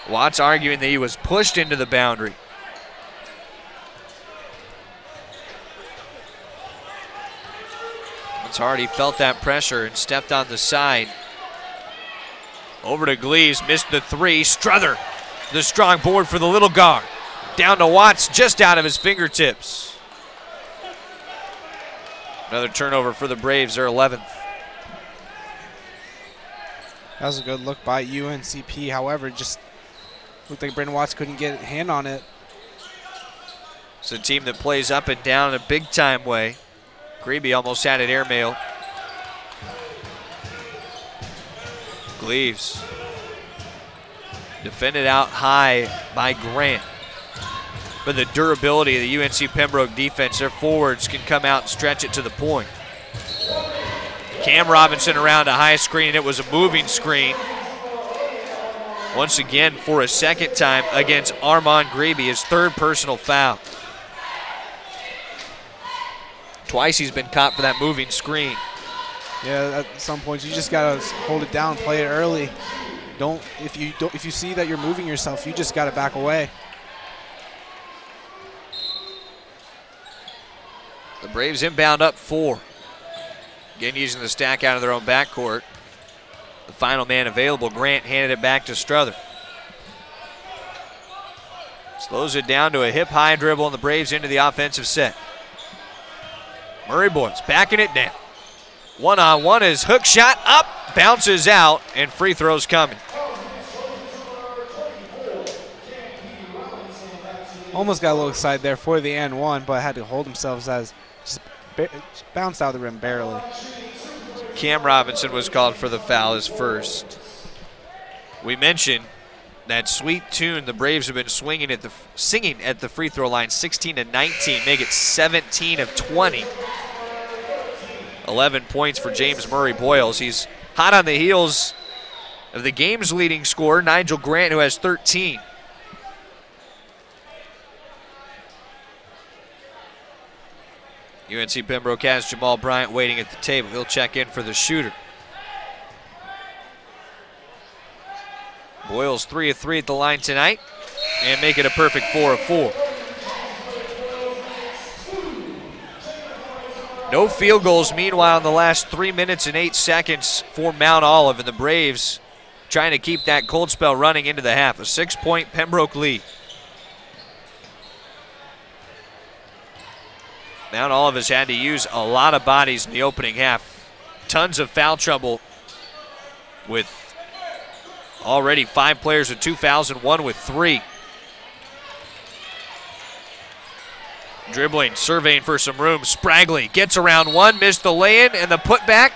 Watts arguing that he was pushed into the boundary. It's hard, he felt that pressure and stepped on the side. Over to Gleaves, missed the 3. Struther, the strong board for the little guard. Down to Watts, just out of his fingertips. Another turnover for the Braves, their 11th. That was a good look by UNCP. However, just looked like Brandon Watts couldn't get a hand on it. It's a team that plays up and down in a big-time way. Grebe almost had it airmail. Gleaves defended out high by Grant. But the durability of the UNC Pembroke defense, their forwards can come out and stretch it to the point. Cam Robinson around a high screen, and it was a moving screen. Once again, for a 2nd time against Armand Grebe, his 3rd personal foul. Twice he's been caught for that moving screen. Yeah, at some points you just gotta hold it down, play it early. If you see that you're moving yourself, you just gotta back away. The Braves inbound up 4. Again, using the stack out of their own backcourt. The final man available, Grant, handed it back to Struther. Slows it down to a hip-high dribble, and the Braves into the offensive set. Murray Boyles backing it down. One-on-one, his hook shot up, bounces out, and free throws coming. Almost got a little excited there for the and 1, but had to hold themselves as just bounced out of the rim barely. Cam Robinson was called for the foul, his 1st. We mentioned that sweet tune the Braves have been singing at the free throw line, 16 to 19, make it 17 of 20. 11 points for James Murray Boyles. He's hot on the heels of the game's leading scorer, Nigel Grant, who has 13. UNC Pembroke has Jamal Bryant waiting at the table. He'll check in for the shooter. Boyles 3 of 3 at the line tonight and make it a perfect 4 of 4. No field goals, meanwhile, in the last 3 minutes and 8 seconds for Mount Olive, and the Braves trying to keep that cold spell running into the half. A 6-point Pembroke lead. Mount Olive has had to use a lot of bodies in the opening half. Tons of foul trouble with already 5 players with 2 fouls and 1 with 3. Dribbling, surveying for some room. Spragley gets around one, missed the lay-in, and the putback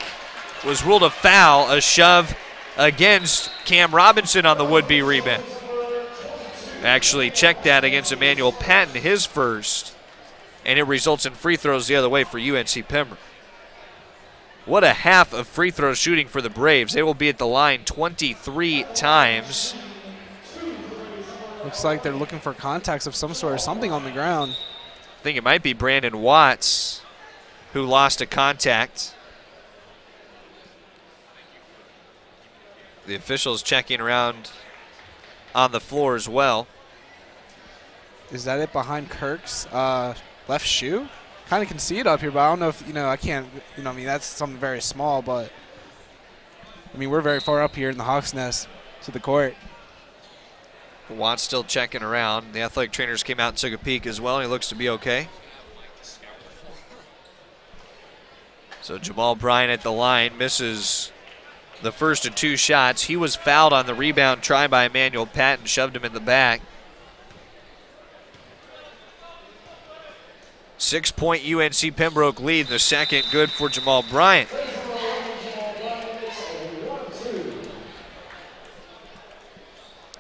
was ruled a foul, a shove against Cam Robinson on the would-be rebound. Actually checked that against Emmanuel Patton, his first, and it results in free throws the other way for UNC Pembroke. What a half of free throw shooting for the Braves. They will be at the line 23 times. Looks like they're looking for contacts of some sort or something on the ground. I think it might be Brandon Watts who lost a contact. The officials checking around on the floor as well. Is that it behind Kirk's left shoe? Kind of can see it up here, but I don't know if, I can't, I mean, that's something very small, but, I mean, we're very far up here in the Hawks' Nest to the court. Watts still checking around. The athletic trainers came out and took a peek as well, and he looks to be okay. So Jamal Bryant at the line misses the first of 2 shots. He was fouled on the rebound try by Emmanuel Patton, shoved him in the back. 6-point UNC Pembroke lead, the second good for Jamal Bryant.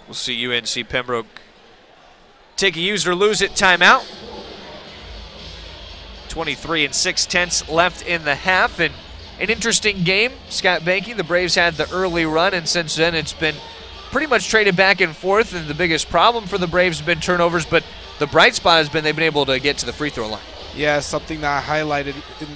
We'll see UNC Pembroke take a use or lose it timeout. 23 6/10 left in the half, and an interesting game. Scott Banky, the Braves had the early run, and since then it's been pretty much traded back and forth, and the biggest problem for the Braves has been turnovers, but the bright spot has been they've been able to get to the free throw line. Yeah, something that I highlighted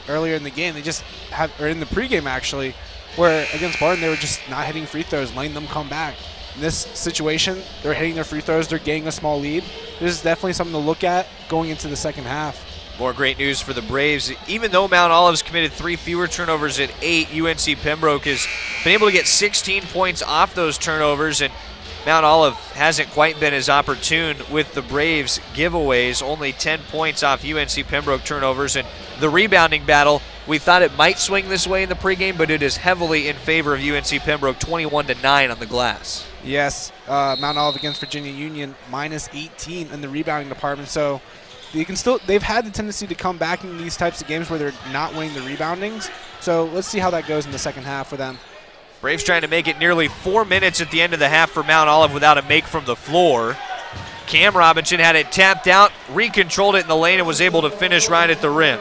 earlier in the game. They just have, or in the pregame actually, where against Barton they were just not hitting free throws, letting them come back. In this situation, they're hitting their free throws, they're getting a small lead. This is definitely something to look at going into the second half. More great news for the Braves. Even though Mount Olive's committed 3 fewer turnovers at 8, UNC Pembroke has been able to get 16 points off those turnovers, and Mount Olive hasn't quite been as opportune with the Braves' giveaways. Only 10 points off UNC Pembroke turnovers, and the rebounding battle, we thought it might swing this way in the pregame, but it is heavily in favor of UNC Pembroke, 21-9 on the glass. Yes, Mount Olive against Virginia Union, -18 in the rebounding department. So they've had the tendency to come back in these types of games where they're not winning the reboundings. So let's see how that goes in the second half for them. Braves trying to make it nearly 4 minutes at the end of the half for Mount Olive without a make from the floor. Cam Robinson had it tapped out, recontrolled it in the lane, and was able to finish right at the rim.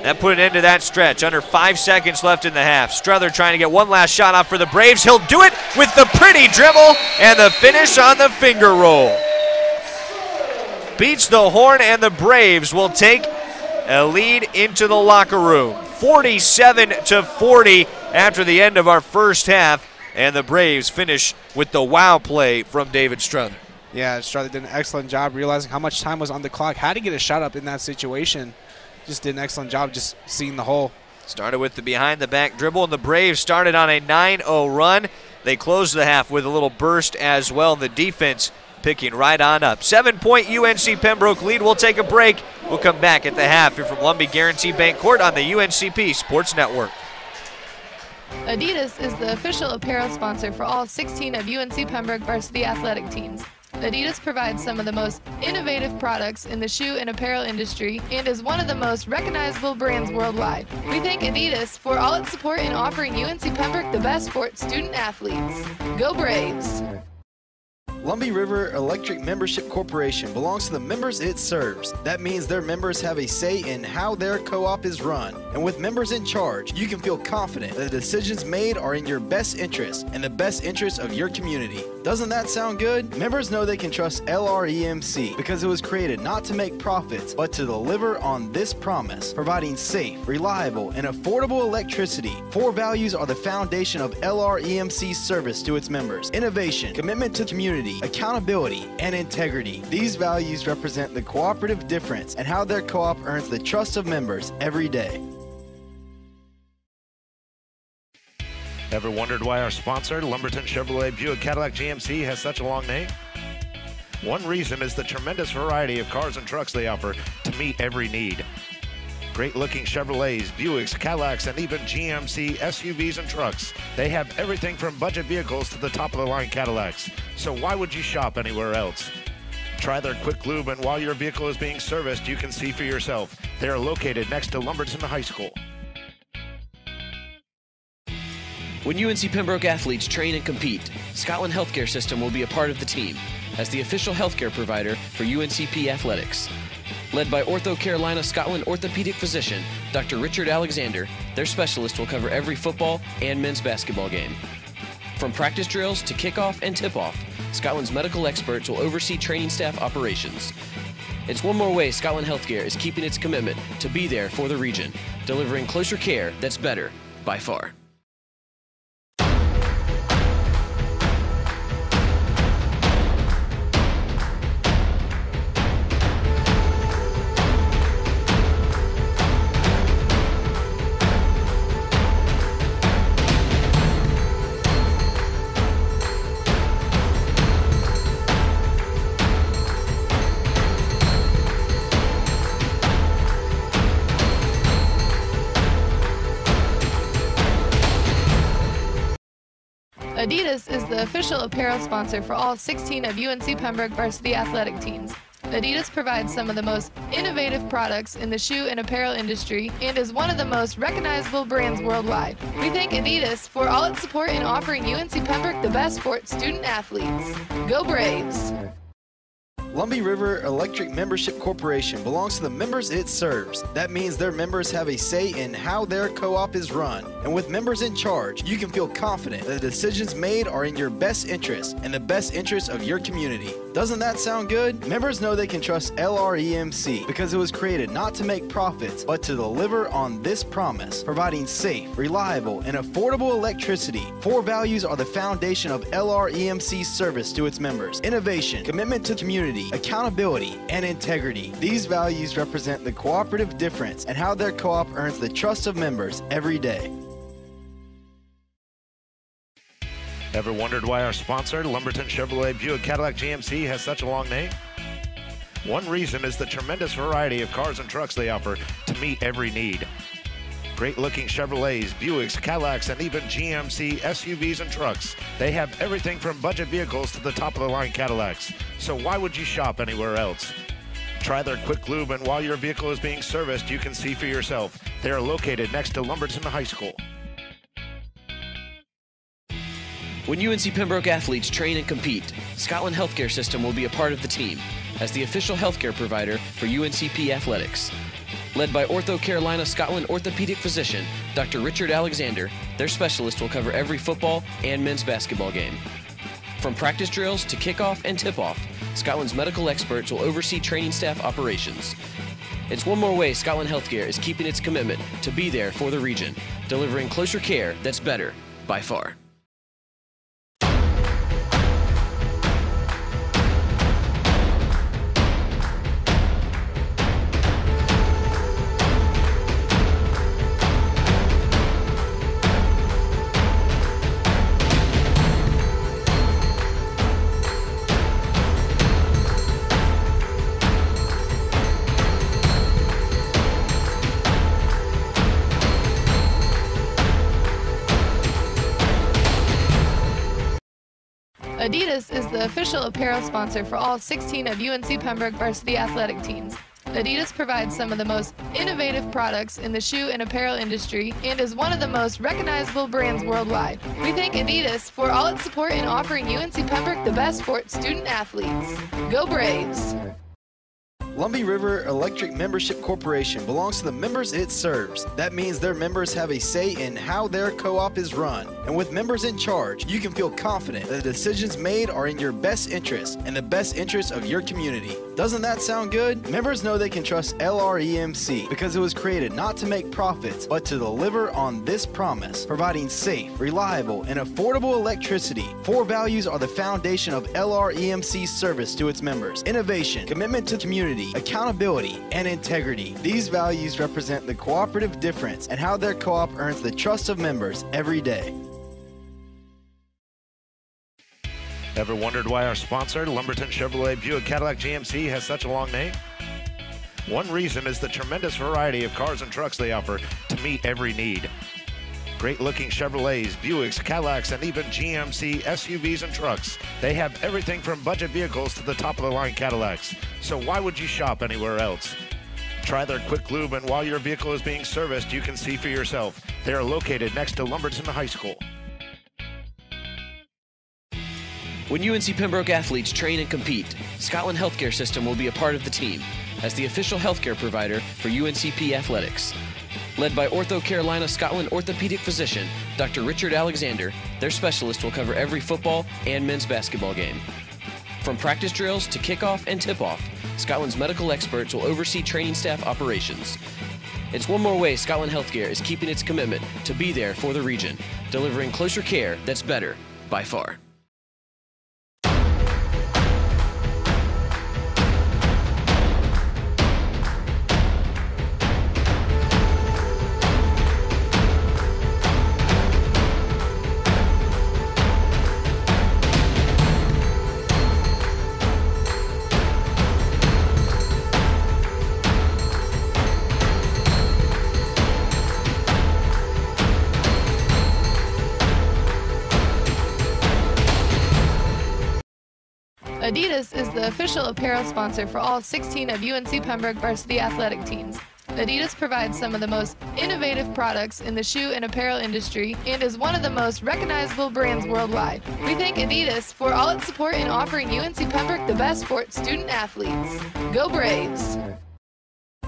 That put an end to that stretch. Under 5 seconds left in the half. Struther trying to get one last shot off for the Braves. He'll do it with the pretty dribble and the finish on the finger roll. Beats the horn, and the Braves will take a lead into the locker room. 47-40 after the end of our first half, and the Braves finish with the wow play from David Struther. Yeah, Struther did an excellent job realizing how much time was on the clock. Had to get a shot up in that situation. Just did an excellent job just seeing the hole. Started with the behind-the-back dribble, and the Braves started on a 9-0 run. They closed the half with a little burst as well. The defense picking right on up. 7-point UNC Pembroke lead. We'll take a break. We'll come back at the half here from Lumbee Guarantee Bank Court on the UNCP Sports Network. Adidas is the official apparel sponsor for all 16 of UNC Pembroke varsity athletic teams. Adidas provides some of the most innovative products in the shoe and apparel industry and is one of the most recognizable brands worldwide. We thank Adidas for all its support in offering UNC Pembroke the best for its student athletes. Go Braves! Lumbee River Electric Membership Corporation belongs to the members it serves. That means their members have a say in how their co-op is run. And with members in charge, you can feel confident that the decisions made are in your best interest and the best interest of your community. Doesn't that sound good? Members know they can trust LREMC because it was created not to make profits, but to deliver on this promise, providing safe, reliable, and affordable electricity. Four values are the foundation of LREMC's service to its members: innovation, commitment to community, accountability, and integrity. These values represent the cooperative difference and how their co-op earns the trust of members every day. Ever wondered why our sponsor, Lumberton Chevrolet Buick Cadillac GMC, has such a long name? One reason is the tremendous variety of cars and trucks they offer to meet every need. Great-looking Chevrolets, Buicks, Cadillacs, and even GMC SUVs and trucks. They have everything from budget vehicles to the top-of-the-line Cadillacs. So why would you shop anywhere else? Try their quick lube, and while your vehicle is being serviced, you can see for yourself. They are located next to Lumberton High School. When UNC Pembroke athletes train and compete, Scotland Healthcare System will be a part of the team as the official healthcare provider for UNCP athletics. Led by Ortho Carolina Scotland orthopedic physician Dr. Richard Alexander, their specialist will cover every football and men's basketball game. From practice drills to kickoff and tip-off, Scotland's medical experts will oversee training staff operations. It's one more way Scotland Healthcare is keeping its commitment to be there for the region, delivering closer care that's better by far. Adidas is the official apparel sponsor for all 16 of UNC Pembroke varsity athletic teams. Adidas provides some of the most innovative products in the shoe and apparel industry and is one of the most recognizable brands worldwide. We thank Adidas for all its support in offering UNC Pembroke the best for its student athletes. Go Braves! Lumbee River Electric Membership Corporation belongs to the members it serves. That means their members have a say in how their co-op is run. And with members in charge, you can feel confident that the decisions made are in your best interest and the best interest of your community. Doesn't that sound good? Members know they can trust LREMC because it was created not to make profits, but to deliver on this promise, providing safe, reliable, and affordable electricity. Four values are the foundation of LREMC's service to its members: innovation, commitment to community, accountability, and integrity. These values represent the cooperative difference and how their co-op earns the trust of members every day. Ever wondered why our sponsor, Lumberton Chevrolet Buick Cadillac GMC, has such a long name? One reason is the tremendous variety of cars and trucks they offer to meet every need. Great-looking Chevrolets, Buicks, Cadillacs, and even GMC SUVs and trucks. They have everything from budget vehicles to the top-of-the-line Cadillacs. So why would you shop anywhere else? Try their quick lube, and while your vehicle is being serviced, you can see for yourself. They are located next to Lumberton High School. When UNC Pembroke athletes train and compete, Scotland Healthcare System will be a part of the team as the official healthcare provider for UNCP athletics. Led by Ortho Carolina Scotland orthopedic physician Dr. Richard Alexander, their specialist will cover every football and men's basketball game. From practice drills to kickoff and tip-off, Scotland's medical experts will oversee training staff operations. It's one more way Scotland Healthcare is keeping its commitment to be there for the region, delivering closer care that's better by far. Adidas is the official apparel sponsor for all 16 of UNC Pembroke varsity athletic teams. Adidas provides some of the most innovative products in the shoe and apparel industry and is one of the most recognizable brands worldwide. We thank Adidas for all its support in offering UNC Pembroke the best for its student athletes. Go Braves! Lumbee River Electric Membership Corporation belongs to the members it serves. That means their members have a say in how their co-op is run. And with members in charge, you can feel confident that the decisions made are in your best interest and the best interest of your community. Doesn't that sound good? Members know they can trust LREMC because it was created not to make profits, but to deliver on this promise, providing safe, reliable, and affordable electricity. 4 values are the foundation of LREMC's service to its members: innovation, commitment to community, accountability, and integrity. These values represent the cooperative difference and how their co-op earns the trust of members every day. Ever wondered why our sponsor, Lumberton Chevrolet Buick Cadillac GMC, has such a long name? One reason is the tremendous variety of cars and trucks they offer to meet every need. Great-looking Chevrolets, Buicks, Cadillacs, and even GMC SUVs and trucks. They have everything from budget vehicles to the top-of-the-line Cadillacs. So why would you shop anywhere else? Try their quick lube, and while your vehicle is being serviced, you can see for yourself. They are located next to Lumberton High School. When UNC Pembroke athletes train and compete, Scotland Healthcare System will be a part of the team as the official healthcare provider for UNCP athletics. Led by Ortho Carolina Scotland orthopedic physician Dr. Richard Alexander, their specialist will cover every football and men's basketball game. From practice drills to kickoff and tip-off, Scotland's medical experts will oversee training staff operations. It's one more way Scotland Healthcare is keeping its commitment to be there for the region, delivering closer care that's better by far. Adidas is the official apparel sponsor for all 16 of UNC Pembroke varsity athletic teams. Adidas provides some of the most innovative products in the shoe and apparel industry and is one of the most recognizable brands worldwide. We thank Adidas for all its support in offering UNC Pembroke the best for its student athletes. Go Braves!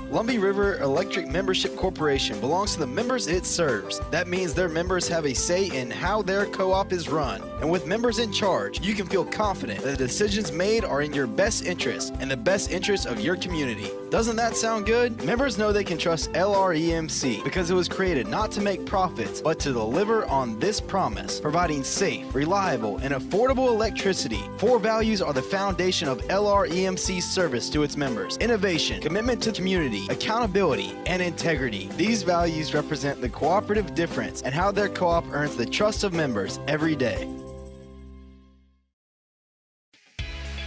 Lumbee River Electric Membership Corporation belongs to the members it serves. That means their members have a say in how their co-op is run. And with members in charge, you can feel confident that the decisions made are in your best interest and the best interest of your community. Doesn't that sound good? Members know they can trust LREMC because it was created not to make profits, but to deliver on this promise, providing safe, reliable, and affordable electricity. 4 values are the foundation of LREMC's service to its members: innovation, commitment to community, accountability, and integrity. These values represent the cooperative difference and how their co-op earns the trust of members every day.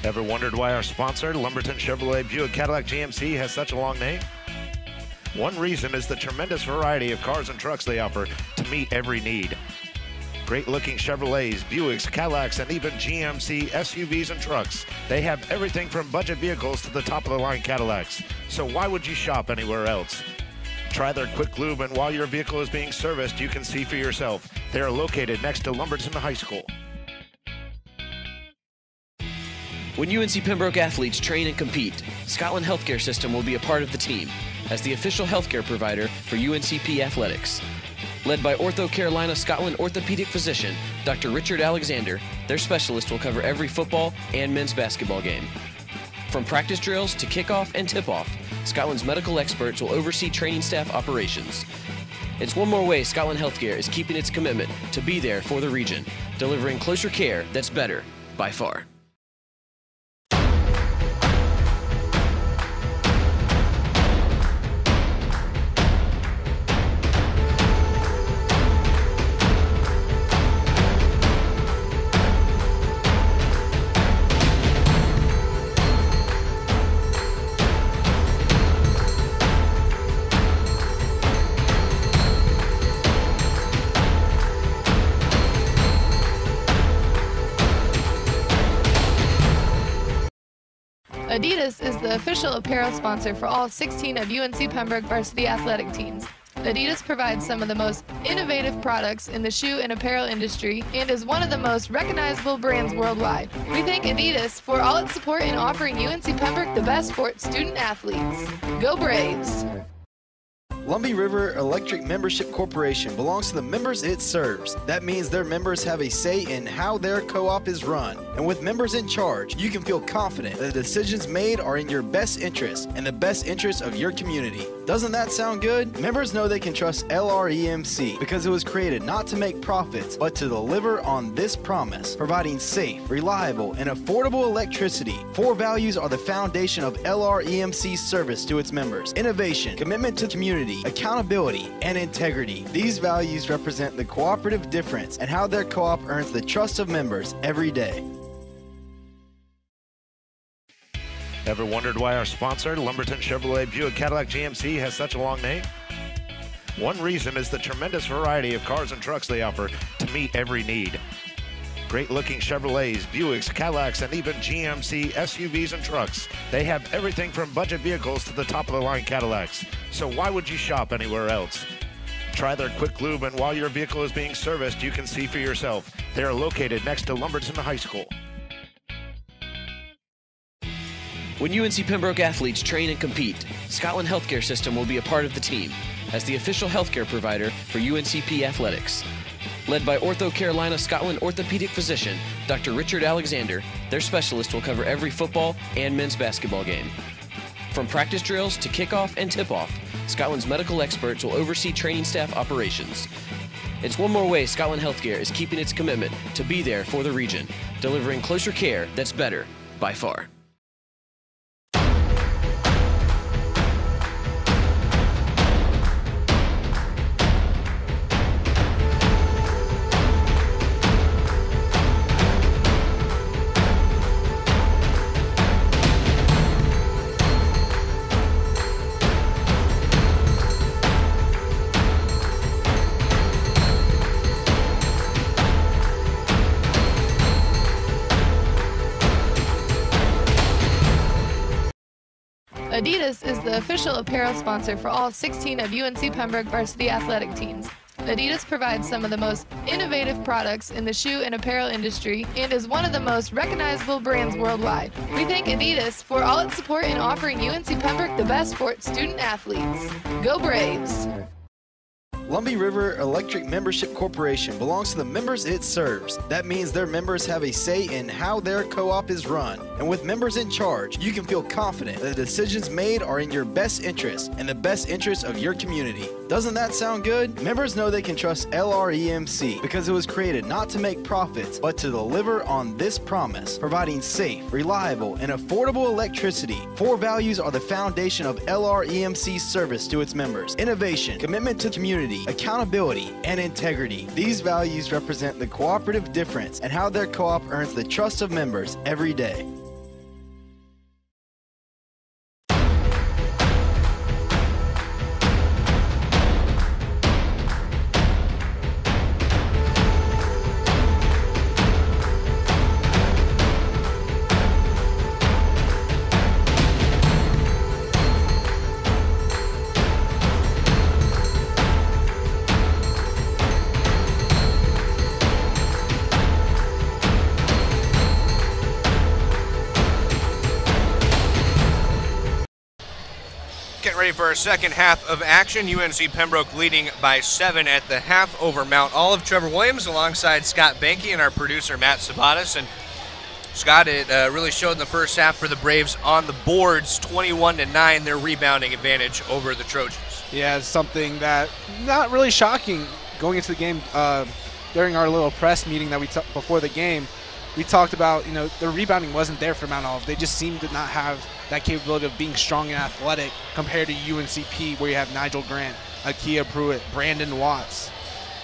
Ever wondered why our sponsor, Lumberton Chevrolet Buick Cadillac GMC, has such a long name? One reason is the tremendous variety of cars and trucks they offer to meet every need. Great-looking Chevrolets, Buicks, Cadillacs, and even GMC SUVs and trucks. They have everything from budget vehicles to the top-of-the-line Cadillacs. So why would you shop anywhere else? Try their quick lube, and while your vehicle is being serviced, you can see for yourself. They are located next to Lumberton High School. When UNC Pembroke athletes train and compete, Scotland Healthcare System will be a part of the team as the official healthcare provider for UNCP athletics. Led by Ortho Carolina Scotland orthopedic physician Dr. Richard Alexander, their specialist will cover every football and men's basketball game. From practice drills to kickoff and tip-off, Scotland's medical experts will oversee training staff operations. It's one more way Scotland Healthcare is keeping its commitment to be there for the region, delivering closer care that's better by far. Adidas is the official apparel sponsor for all 16 of UNC Pembroke varsity athletic teams. Adidas provides some of the most innovative products in the shoe and apparel industry and is one of the most recognizable brands worldwide. We thank Adidas for all its support in offering UNC Pembroke the best for its student athletes. Go Braves! Lumbee River Electric Membership Corporation belongs to the members it serves. That means their members have a say in how their co-op is run. And with members in charge, you can feel confident that the decisions made are in your best interest and the best interest of your community. Doesn't that sound good? Members know they can trust LREMC because it was created not to make profits, but to deliver on this promise, providing safe, reliable, and affordable electricity. 4 values are the foundation of LREMC's service to its members: innovation, commitment to community, accountability, and integrity. These values represent the cooperative difference and how their co-op earns the trust of members every day. Ever wondered why our sponsor, Lumberton Chevrolet Buick Cadillac GMC, has such a long name? One reason is the tremendous variety of cars and trucks they offer to meet every need. Great-looking Chevrolets, Buicks, Cadillacs, and even GMC SUVs and trucks. They have everything from budget vehicles to the top-of-the-line Cadillacs. So why would you shop anywhere else? Try their quick lube, and while your vehicle is being serviced, you can see for yourself. They are located next to Lumberton High School. When UNC Pembroke athletes train and compete, Scotland Healthcare System will be a part of the team as the official healthcare provider for UNCP athletics. Led by Ortho Carolina Scotland orthopedic physician Dr. Richard Alexander, their specialist will cover every football and men's basketball game. From practice drills to kickoff and tip-off, Scotland's medical experts will oversee training staff operations. It's one more way Scotland Healthcare is keeping its commitment to be there for the region, delivering closer care that's better by far. Adidas is the official apparel sponsor for all 16 of UNC Pembroke varsity athletic teams. Adidas provides some of the most innovative products in the shoe and apparel industry and is one of the most recognizable brands worldwide. We thank Adidas for all its support in offering UNC Pembroke the best for its student athletes. Go Braves! Lumbee River Electric Membership Corporation belongs to the members it serves. That means their members have a say in how their co-op is run. And with members in charge, you can feel confident that the decisions made are in your best interest and the best interest of your community. Doesn't that sound good? Members know they can trust LREMC because it was created not to make profits, but to deliver on this promise, providing safe, reliable, and affordable electricity. 4 values are the foundation of LREMC's service to its members: innovation, commitment to community, accountability, and integrity. These values represent the cooperative difference and how their co-op earns the trust of members every day. Getting ready for our second half of action. UNC Pembroke leading by 7 at the half over Mount Olive. Trevor Williams alongside Scott Banky and our producer Matt Sabatis. And Scott, it really showed in the first half for the Braves on the boards, 21-9, their rebounding advantage over the Trojans. Yeah, it's something that not really shocking going into the game. During our little press meeting that we took before the game, we talked about, the rebounding wasn't there for Mount Olive. They just seemed to not have that capability of being strong and athletic compared to UNCP, where you have Nigel Grant, Akia Pruitt, Brandon Watts,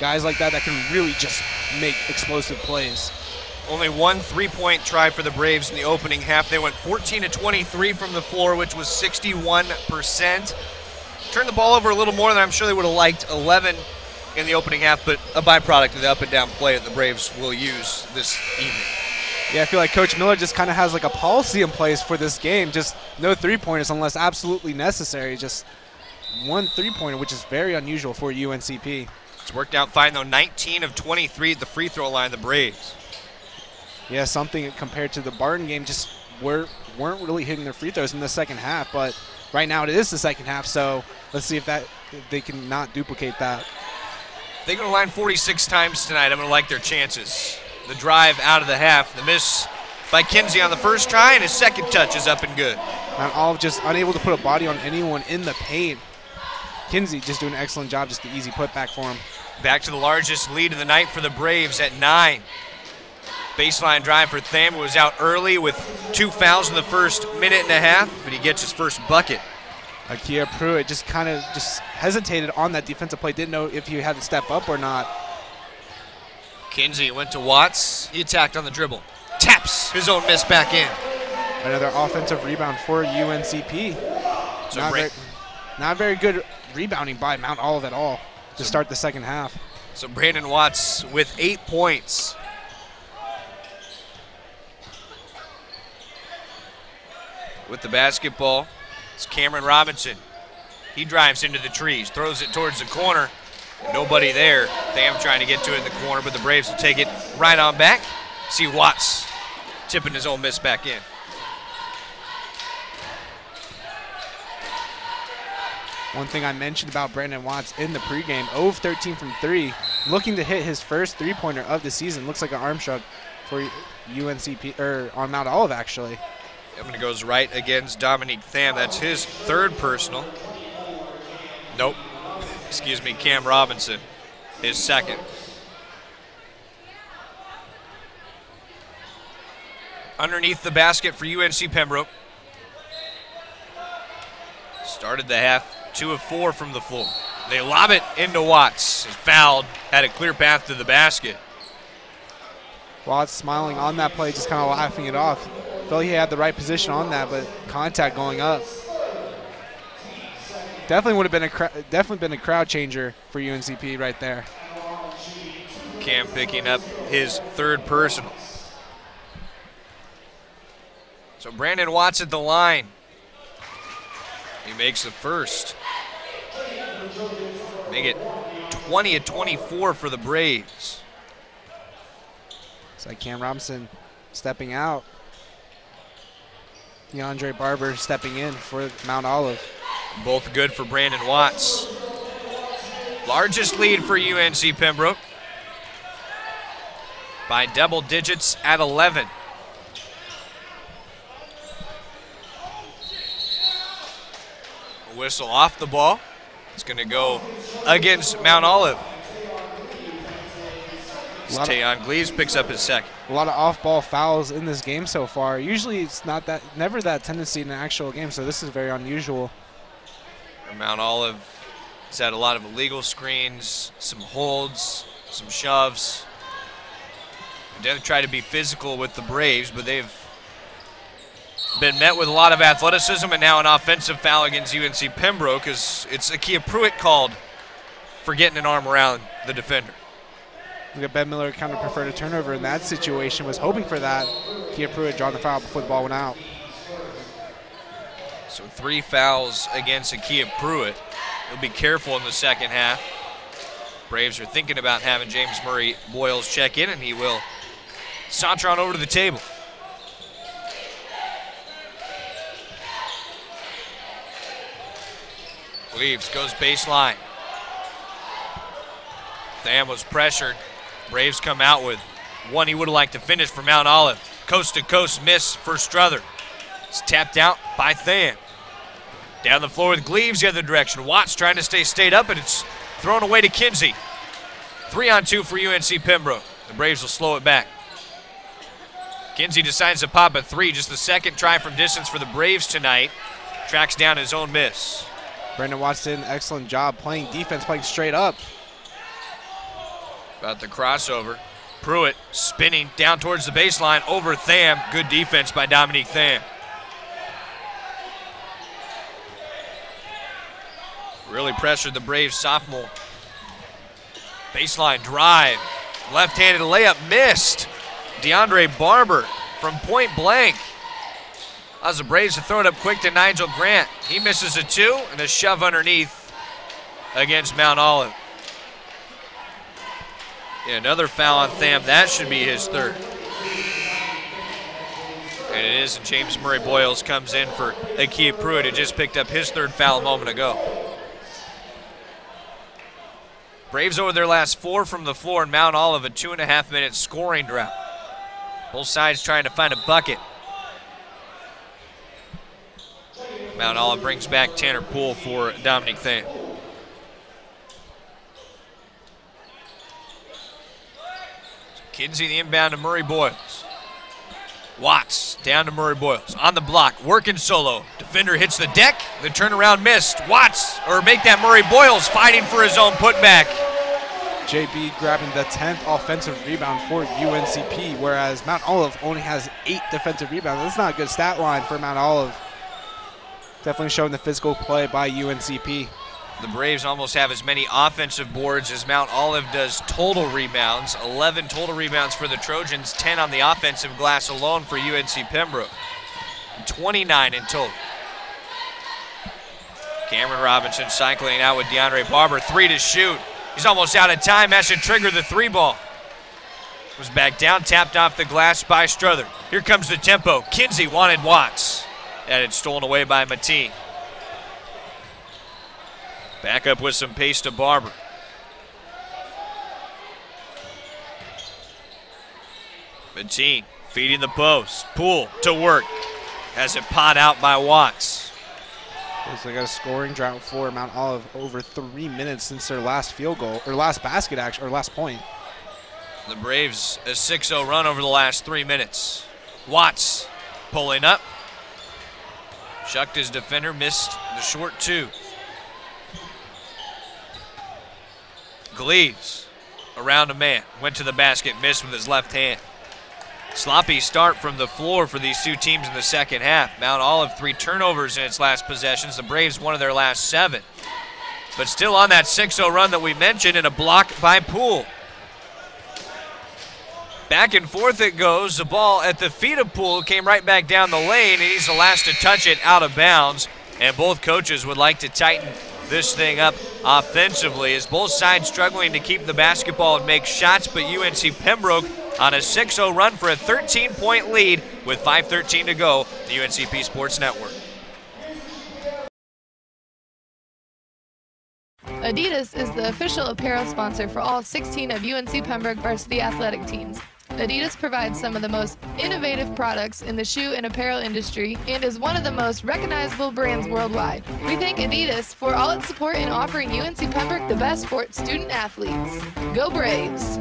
guys like that can really just make explosive plays. Only one three-point try for the Braves in the opening half. They went 14-23 from the floor, which was 61%. Turned the ball over a little more than I'm sure they would have liked, 11 in the opening half, but a byproduct of the up-and-down play that the Braves will use this evening. Yeah, I feel like Coach Miller just kind of has like a policy in place for this game. Just no three-pointers unless absolutely necessary. Just one three-pointer, which is very unusual for UNCP. It's worked out fine, though. 19 of 23 at the free throw line, the Braves. Yeah, something compared to the Barton game, just weren't really hitting their free throws in the second half. But right now it is the second half, so let's see if they can not duplicate that. They go to line 46 times tonight. I'm going to like their chances. The drive out of the half, the miss by Kinsey on the first try, and his second touch is up and good. Mount Olive just unable to put a body on anyone in the paint. Kinsey just doing an excellent job, just an easy putback for him. Back to the largest lead of the night for the Braves at 9. Baseline drive for Tham, who was out early with 2 fouls in the first minute and a half, but he gets his first bucket. Akia Pruitt just kind of hesitated on that defensive play, didn't know if he had to step up or not. Kinsey went to Watts. He attacked on the dribble. Taps his own miss back in. Another offensive rebound for UNCP. So not very good rebounding by Mount Olive at all to start the second half. So Brandon Watts with 8 points. With the basketball, it's Cameron Robinson. He drives into the trees, throws it towards the corner. Nobody there. Tham trying to get to it in the corner, but the Braves will take it right on back. See Watts tipping his own miss back in. One thing I mentioned about Brandon Watts in the pregame, 0 of 13 from 3, looking to hit his first three-pointer of the season. Looks like an arm shrug for UNCP, or on Mount Olive, actually. It goes right against Dominique Tham. That's his third personal. Nope. Excuse me, Cam Robinson, his second. Underneath the basket for UNC Pembroke. Started the half 2 of 4 from the floor. They lob it into Watts. He's fouled, had a clear path to the basket. Watts smiling on that play, just kind of laughing it off. Felt he had the right position on that, but contact going up. Definitely would have been a crowd changer for UNCP right there. Cam picking up his third personal. So Brandon Watts at the line. He makes the first. Make it 20 of 24 for the Braves. It's like Cam Robinson stepping out. DeAndre Barber stepping in for Mount Olive. Both good for Brandon Watts. Largest lead for UNC Pembroke by double digits at 11. A whistle off the ball. It's going to go against Mount Olive. Tayon Gleaves picks up his second. A lot of off-ball fouls in this game so far. Usually it's never that tendency in an actual game, so this is very unusual. Mount Olive has had a lot of illegal screens, some holds, some shoves. They've tried to be physical with the Braves, but they've been met with a lot of athleticism, and now an offensive foul against UNC Pembroke as it's Akia Pruitt called for getting an arm around the defender. Look at Ben Miller kind of preferred a turnover in that situation, was hoping for that. Akia Pruitt drawing the foul before the ball went out. So 3 fouls against Akia Pruitt. He'll be careful in the second half. Braves are thinking about having James Murray Boyles check in, and he will saunter on over to the table. Gleaves goes baseline. Tham was pressured. Braves come out with one he would have liked to finish for Mount Olive. Coast-to-coast miss for Strother. It's tapped out by Tham. Down the floor with Gleaves the other direction. Watts trying to stay up, and it's thrown away to Kinsey. 3-on-2 for UNC Pembroke. The Braves will slow it back. Kinsey decides to pop a 3, just the second try from distance for the Braves tonight. Tracks down his own miss. Brandon Watts did an excellent job playing defense, playing straight up. About the crossover. Pruitt spinning down towards the baseline over Tham. Good defense by Dominique Tham. Really pressured the Braves sophomore. Baseline drive. Left-handed layup missed. DeAndre Barber from point blank. Allows the Braves to throw it up quick to Nigel Grant. He misses a 2 and a shove underneath against Mount Olive. Yeah, another foul on Tham. That should be his 3rd. And it is, and James Murray Boyles comes in for Akeem Pruitt, who just picked up his 3rd foul a moment ago. Braves over their last 4 from the floor, and Mount Olive a 2.5-minute scoring drought. Both sides trying to find a bucket. Mount Olive brings back Tanner Poole for Dominic Tham. Kinsey the inbound to Murray Boyles. Watts down to Murray Boyles. On the block, working solo. Defender hits the deck. The turnaround missed. Watts, or make that Murray Boyles, fighting for his own putback. JB grabbing the 10th offensive rebound for UNCP, whereas Mount Olive only has 8 defensive rebounds. That's not a good stat line for Mount Olive. Definitely showing the physical play by UNCP. The Braves almost have as many offensive boards as Mount Olive does total rebounds. 11 total rebounds for the Trojans, 10 on the offensive glass alone for UNC Pembroke. 29 in total. Cameron Robinson cycling out with DeAndre Barber. 3 to shoot. He's almost out of time. Has to trigger the 3-ball. Was back down, tapped off the glass by Struther. Here comes the tempo. Kinsey wanted Watts. That had stolen away by Mateen. Back up with some pace to Barber. Mateen feeding the post. Poole to work. Has it pot out by Watts. Looks like a scoring drought for Mount Olive, over 3 minutes since their last field goal, or last basket actually, or last point. The Braves a 6-0 run over the last 3 minutes. Watts pulling up. Shucked his defender, missed the short 2. Gleaves around a man, went to the basket, missed with his left hand. Sloppy start from the floor for these 2 teams in the second half. Mount Olive 3 turnovers in its last possessions. The Braves one of their last 7. But still on that 6-0 run that we mentioned, and a block by Poole. Back and forth it goes. The ball at the feet of Poole came right back down the lane, and he's the last to touch it out of bounds. And both coaches would like to tighten this thing up offensively, as both sides struggling to keep the basketball and make shots, but UNC Pembroke on a 6-0 run for a 13-point lead with 5:13 to go, the UNCP Sports Network. Adidas is the official apparel sponsor for all 16 of UNC Pembroke varsity athletic teams. Adidas provides some of the most innovative products in the shoe and apparel industry and is one of the most recognizable brands worldwide. We thank Adidas for all its support in offering UNC Pembroke the best for its student athletes. Go Braves!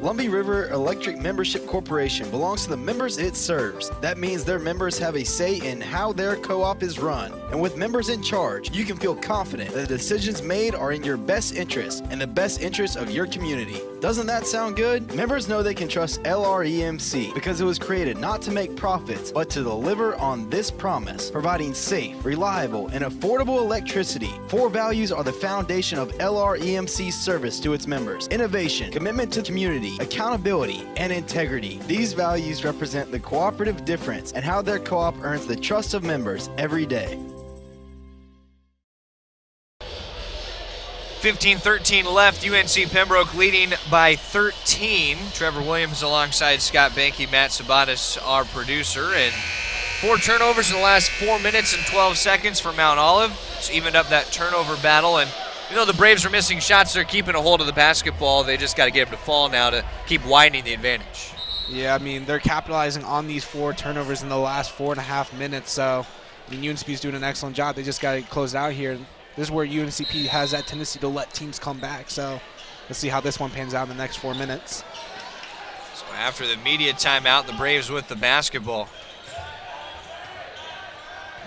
Lumbee River Electric Membership Corporation belongs to the members it serves. That means their members have a say in how their co-op is run. And with members in charge, you can feel confident that the decisions made are in your best interest and the best interest of your community. Doesn't that sound good? Members know they can trust LREMC because it was created not to make profits, but to deliver on this promise, providing safe, reliable, and affordable electricity. 4 values are the foundation of LREMC's service to its members: innovation, commitment to community, accountability, and integrity. These values represent the cooperative difference and how their co-op earns the trust of members every day. 15-13 left, UNC Pembroke leading by 13. Trevor Williams alongside Scott Banky, Matt Sabatis, our producer, and 4 turnovers in the last 4 minutes and 12 seconds for Mount Olive. It's evened up that turnover battle, and you know, the Braves are missing shots. They're keeping a hold of the basketball. They just got to get them to fall now to keep widening the advantage. Yeah, I mean, they're capitalizing on these 4 turnovers in the last 4.5 minutes. So, I mean, UNCP's doing an excellent job. They just got to close out here. This is where UNCP has that tendency to let teams come back. So, let's see how this one pans out in the next 4 minutes. So, after the media timeout, the Braves with the basketball.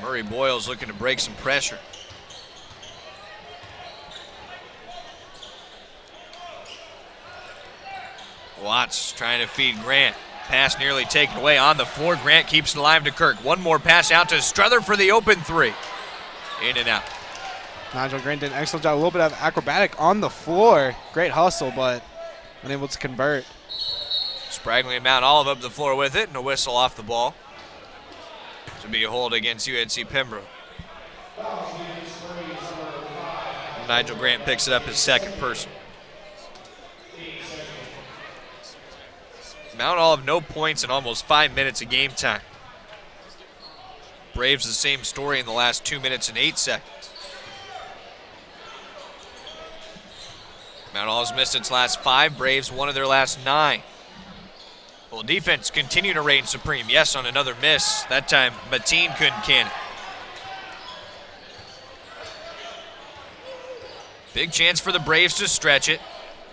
Murray Boyles looking to break some pressure. Watts trying to feed Grant. Pass nearly taken away on the floor. Grant keeps it alive to Kirk. One more pass out to Struther for the open 3. In and out. Nigel Grant did an excellent job. A little bit of acrobatic on the floor. Great hustle, but unable to convert. Spragley and Mount Olive up the floor with it, and a whistle off the ball. This would be a hold against UNC Pembroke. Nigel Grant picks it up his second person. Mount Olive, no points in almost 5 minutes of game time. Braves the same story in the last 2 minutes and 8 seconds. Mount Olive's missed its last 5. Braves one of their last 9. Well, defense continue to reign supreme. Yes, on another miss. That time, Mateen couldn't can it. Big chance for the Braves to stretch it.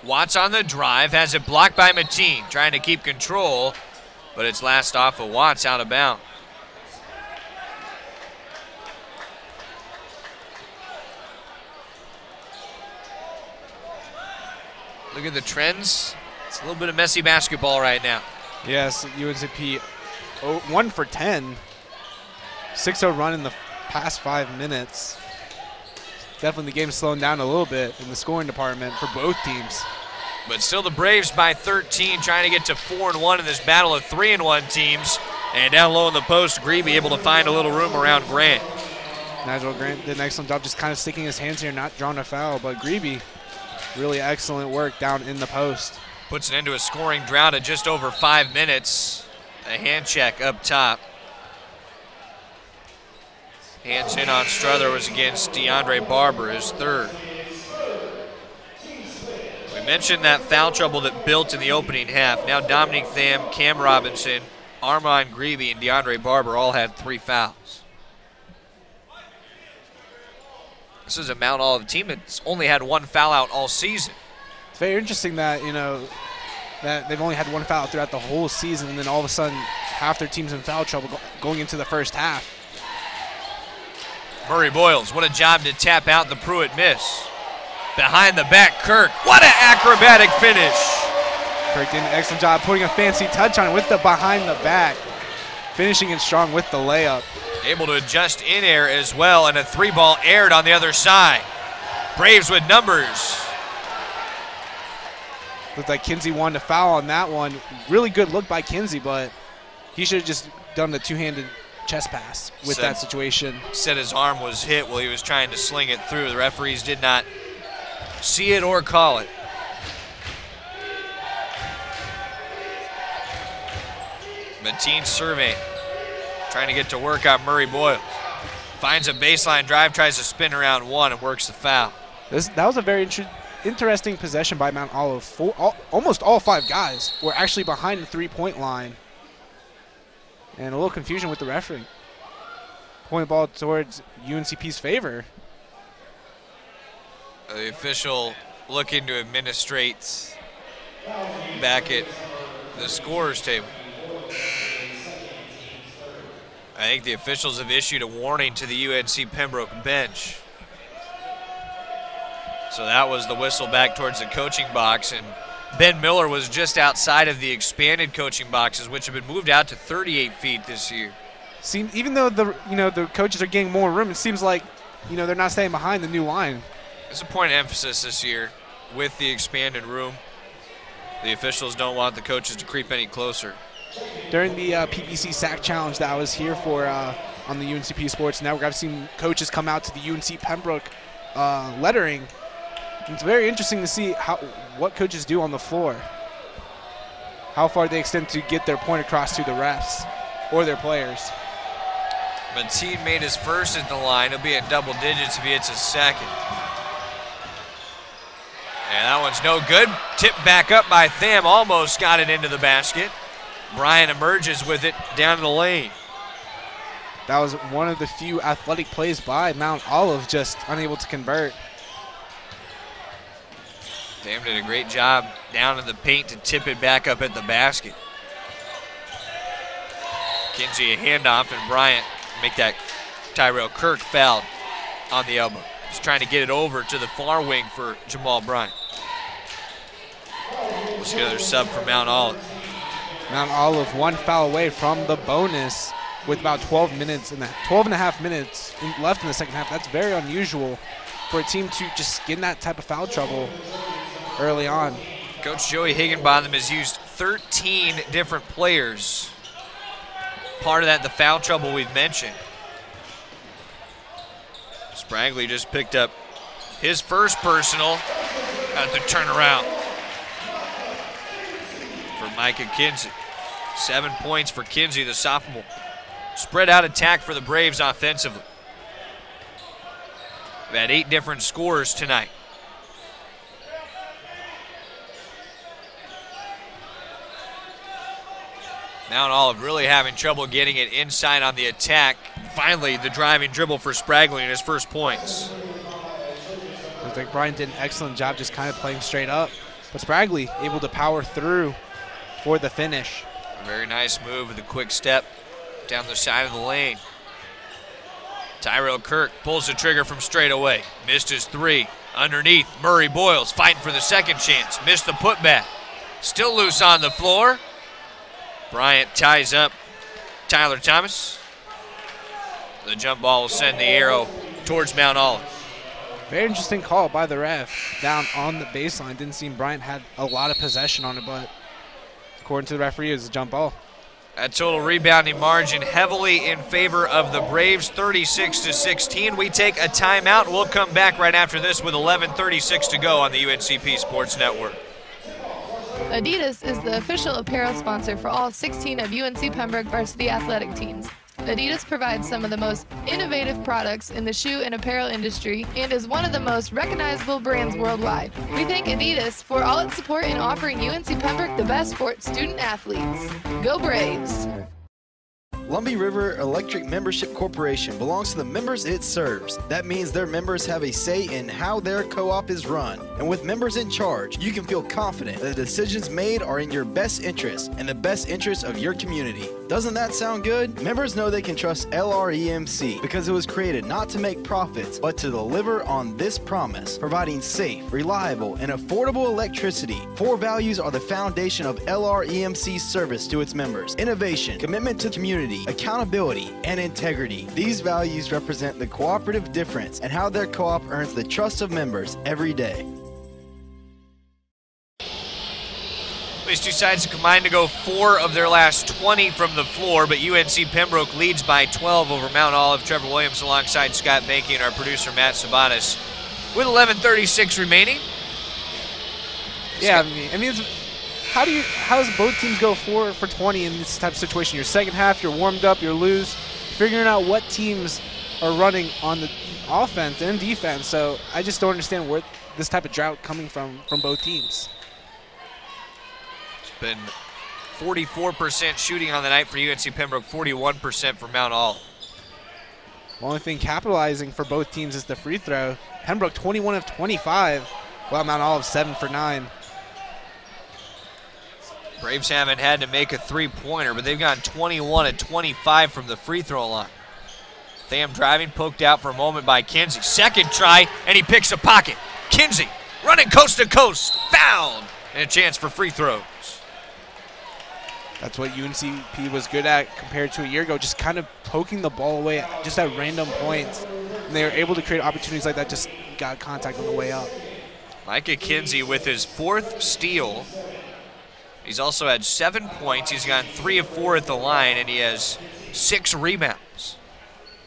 Watts on the drive, has it blocked by Mateen, trying to keep control, but it's last off of Watts out of bounds. Look at the trends. It's a little bit of messy basketball right now. Yes, UNCP 1 for 10. 6-0 run in the past 5 minutes. Definitely the game's slowing down a little bit in the scoring department for both teams. But still the Braves by 13, trying to get to 4-1 in this battle of 3-1 teams. And down low in the post, Greeby able to find a little room around Grant. Nigel Grant did an excellent job just kind of sticking his hands here, not drawing a foul. But Greeby, really excellent work down in the post. Puts it into a scoring drought at just over 5 minutes. A hand check up top. Hands in on Strother was against DeAndre Barber, his third. We mentioned that foul trouble that built in the opening half. Now Dominique Tham, Cam Robinson, Armand Greeby, and DeAndre Barber all had 3 fouls. This is a Mount Olive team that's only had 1 foul out all season. It's very interesting that, that they've only had 1 foul throughout the whole season, and then all of a sudden half their team's in foul trouble going into the first half. Murray Boyles, what a job to tap out the Pruitt miss. Behind the back, Kirk. What an acrobatic finish. Kirk did an excellent job putting a fancy touch on it with the behind the back. Finishing it strong with the layup. Able to adjust in air as well, and a 3-ball aired on the other side. Braves with numbers. Looked like Kinsey wanted to foul on that one. Really good look by Kinsey, but he should have just done the 2-handed chest pass with that situation. Said his arm was hit while he was trying to sling it through. The referees did not see it or call it. Mateen survey, trying to get to work on Murray Boyles. Finds a baseline drive, tries to spin around one, and works the foul. That was a very interesting possession by Mount Olive. Almost all 5 guys were actually behind the 3-point line. And a little confusion with the referee. Point ball towards UNCP's favor. The official looking to administrate back at the scorer's table. I think the officials have issued a warning to the UNC Pembroke bench. So that was the whistle back towards the coaching box, and Ben Miller was just outside of the expanded coaching boxes, which have been moved out to 38 feet this year. Even though the coaches are getting more room, it seems like they're not staying behind the new line. It's a point of emphasis this year with the expanded room. The officials don't want the coaches to creep any closer. During the PBC SAC Challenge that I was here for on the UNCP Sports Network, I've seen coaches come out to the UNC Pembroke lettering. It's very interesting to see what coaches do on the floor, how far they extend to get their point across to the refs or their players. Mateen made his first at the line. He'll be in double digits if he hits his second. And that one's no good. Tipped back up by Tham, almost got it into the basket. Bryant emerges with it down the lane. That was one of the few athletic plays by Mount Olive, just unable to convert. Tham did a great job down in the paint to tip it back up at the basket. Kinsey a handoff, and Bryant make that Tyrell Kirk fouled on the elbow. He's trying to get it over to the far wing for Jamal Bryant. We'll see another sub for Mount Olive. Mount Olive 1 foul away from the bonus with about 12 and a half minutes left in the second half. That's very unusual for a team to just get in that type of foul trouble early on. Coach Joey Higginbotham has used 13 different players. Part of that, the foul trouble we've mentioned. Spragley just picked up his first personal at the turnaround for Micah Kinsey. 7 points for Kinsey, the sophomore. Spread out attack for the Braves offensively. We've had 8 different scorers tonight. Mount Olive really having trouble getting it inside on the attack. Finally, the driving dribble for Spragley in his first points. I think Brian did an excellent job just kind of playing straight up. But Spragley able to power through for the finish. A very nice move with a quick step down the side of the lane. Tyrell Kirk pulls the trigger from straight away. Missed his 3. Underneath, Murray Boyles fighting for the second chance. Missed the putback. Still loose on the floor. Bryant ties up Tyler Thomas. The jump ball will send the arrow towards Mount Olive. Very interesting call by the ref down on the baseline. Didn't seem Bryant had a lot of possession on it, but according to the referee, it was a jump ball. That total rebounding margin heavily in favor of the Braves, 36-16. We take a timeout. We'll come back right after this with 11:36 to go on the UNCP Sports Network. Adidas is the official apparel sponsor for all 16 of UNC Pembroke varsity athletic teams. Adidas provides some of the most innovative products in the shoe and apparel industry and is one of the most recognizable brands worldwide. We thank Adidas for all its support in offering UNC Pembroke the best for its student athletes. Go Braves! Lumbee River Electric Membership Corporation belongs to the members it serves. That means their members have a say in how their co-op is run. And with members in charge, you can feel confident that the decisions made are in your best interest and the best interest of your community. Doesn't that sound good? Members know they can trust LREMC because it was created not to make profits, but to deliver on this promise, providing safe, reliable, and affordable electricity. 4 values are the foundation of LREMC's service to its members: innovation, commitment to community, accountability, and integrity. These values represent the cooperative difference and how their co-op earns the trust of members every day. These two sides combined to go 4 of their last 20 from the floor, but UNC Pembroke leads by 12 over Mount Olive. Trevor Williams alongside Scott Banky and our producer Matt Sabatis with 11:36 remaining. Yeah, I mean, how does both teams go 4 for 20 in this type of situation? Your second half, you're warmed up, you're loose, figuring out what teams are running on the offense and defense. So I just don't understand where this type of drought coming from both teams. It's been 44% shooting on the night for UNC Pembroke, 41% for Mount Olive. The only thing capitalizing for both teams is the free throw. Pembroke 21 of 25, while Mount Olive 7 for 9. Braves haven't had to make a three-pointer, but they've gone 21 of 25 from the free throw line. Tham driving, poked out for a moment by Kinsey. Second try, and he picks a pocket. Kinsey running coast to coast, fouled, and a chance for free throws. That's what UNCP was good at compared to a year ago, just kind of poking the ball away just at random points. And they were able to create opportunities like that, just got contact on the way up. Micah Kinsey with his 4th steal. He's also had 7 points. He's gone 3 of 4 at the line, and he has 6 rebounds.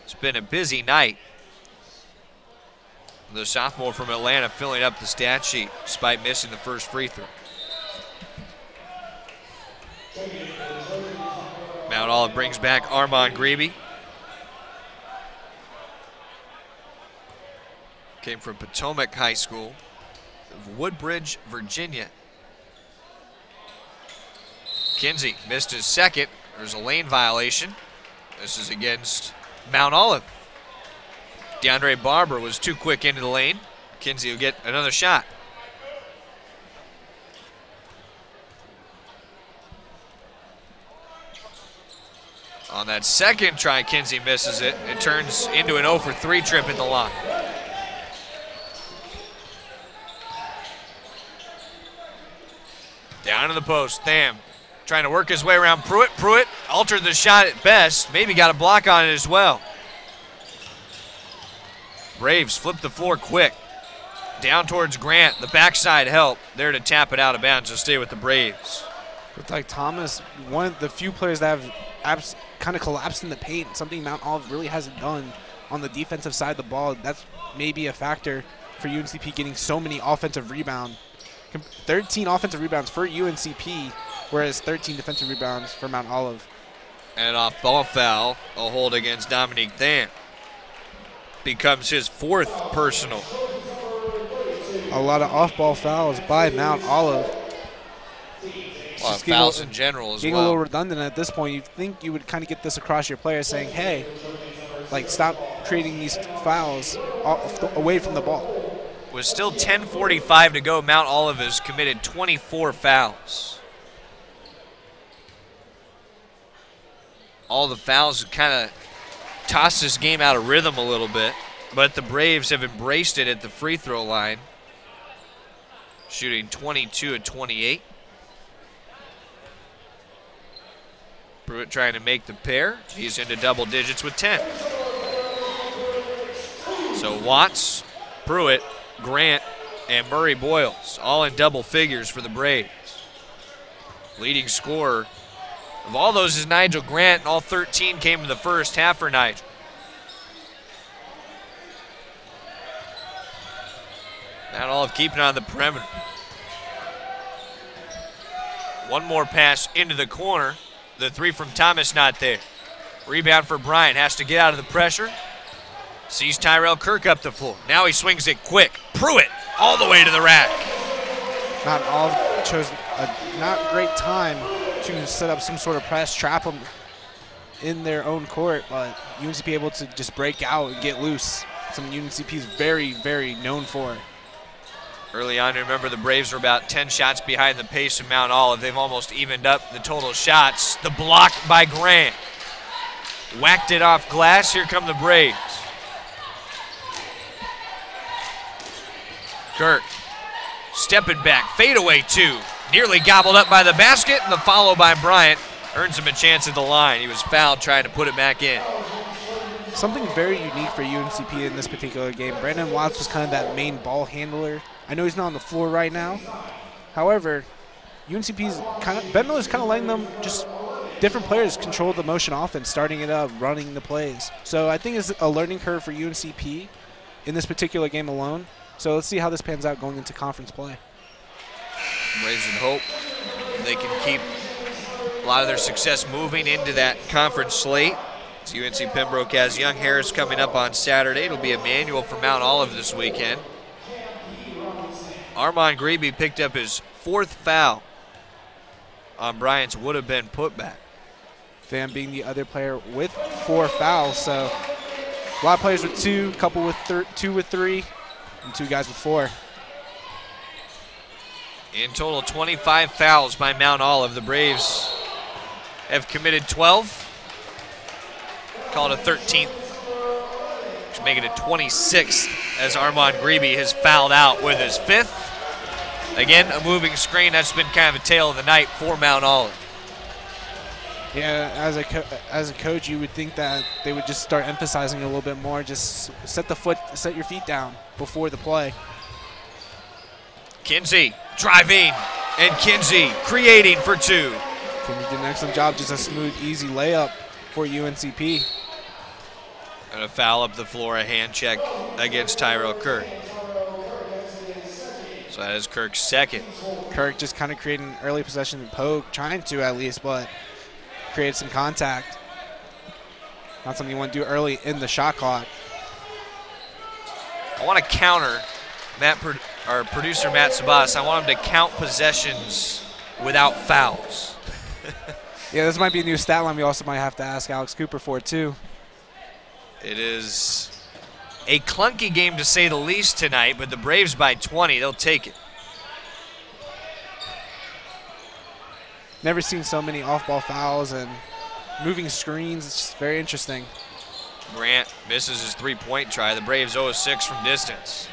It's been a busy night. The sophomore from Atlanta filling up the stat sheet despite missing the first free throw. Mount Olive brings back Armand Grebe. Came from Potomac High School of Woodbridge, Virginia. Kinsey missed his second. There's a lane violation. This is against Mount Olive. DeAndre Barber was too quick into the lane. Kinsey will get another shot. On that second try, Kinsey misses it. It turns into an 0 for 3 trip at the line. Down to the post, Tham trying to work his way around Pruitt. Pruitt altered the shot at best, maybe got a block on it as well. Braves flip the floor quick. Down towards Grant, the backside help. There to tap it out of bounds to stay with the Braves. Looked like Thomas, one of the few players that have kind of collapsed in the paint, something Mount Olive really hasn't done on the defensive side of the ball. That's maybe a factor for UNCP getting so many offensive rebounds. 13 offensive rebounds for UNCP, whereas 13 defensive rebounds for Mount Olive. And off ball foul, a hold against Dominique Than. Becomes his 4th personal. A lot of off-ball fouls by Mount Olive. A lot of fouls in general as getting well. A little redundant at this point. You think you would kind of get this across your players saying, hey, like, stop creating these fouls away from the ball. With still 10:45 to go, Mount Olive has committed 24 fouls. All the fouls kind of tossed this game out of rhythm a little bit, but the Braves have embraced it at the free throw line, shooting 22 of 28. Pruitt trying to make the pair. He's into double digits with 10. So Watts, Pruitt, Grant, and Murray Boyles all in double figures for the Braves. Leading scorer of all those is Nigel Grant, and all 13 came in the first half for Nigel. Mount Olive keeping on the perimeter. One more pass into the corner. The 3 from Thomas not there. Rebound for Bryant. Has to get out of the pressure. Sees Tyrell Kirk up the floor. Now he swings it quick. Pruitt all the way to the rack. Mount Olive chose a not great time to set up some sort of press, trap them in their own court, but UNCP able to just break out and get loose. Something UNCP is very, very known for. Early on, remember the Braves were about 10 shots behind the pace of Mount Olive. They've almost evened up the total shots. The block by Grant. Whacked it off glass. Here come the Braves. Kirk stepping back. Fadeaway 2. Nearly gobbled up by the basket, and the follow by Bryant earns him a chance at the line. He was fouled trying to put it back in. Something very unique for UNCP in this particular game. Brandon Watts was kind of that main ball handler. I know he's not on the floor right now. However, UNCP's Ben Miller's kind of letting them just different players control the motion offense, starting it up, running the plays. So I think it's a learning curve for UNCP in this particular game alone. So let's see how this pans out going into conference play. Braves would hope they can keep a lot of their success moving into that conference slate. As UNC Pembroke has Young Harris coming up on Saturday. It'll be Emmanuel from Mount Olive this weekend. Armand Grebe picked up his 4th foul on Bryant's would-have-been putback. Van being the other player with 4 fouls, so a lot of players with 2, a couple with 2 with 3, and 2 guys with 4. In total, 25 fouls by Mount Olive. The Braves have committed 12. Call it a 13th. Which make it a 26th as Armand Grebe has fouled out with his 5th. Again, a moving screen. That's been kind of a tale of the night for Mount Olive. Yeah, as a coach, you would think that they would just start emphasizing it a little bit more. Just set your feet down before the play. Kinsey driving, and Kinsey creating for 2. Kinsey did an excellent job. Just a smooth, easy layup for UNCP. And a foul up the floor, a hand check against Tyrell Kirk. So that is Kirk's 2nd. Kirk just kind of creating an early possession poke, trying to at least, but created some contact. Not something you want to do early in the shot clock. I want to counter our producer Matt Sabas. I want him to count possessions without fouls. Yeah, this might be a new stat line we also might have to ask Alex Cooper for too. It is a clunky game to say the least tonight, but the Braves by 20, they'll take it. Never seen so many off-ball fouls and moving screens. It's just very interesting. Grant misses his 3-point try. The Braves 0-6 from distance.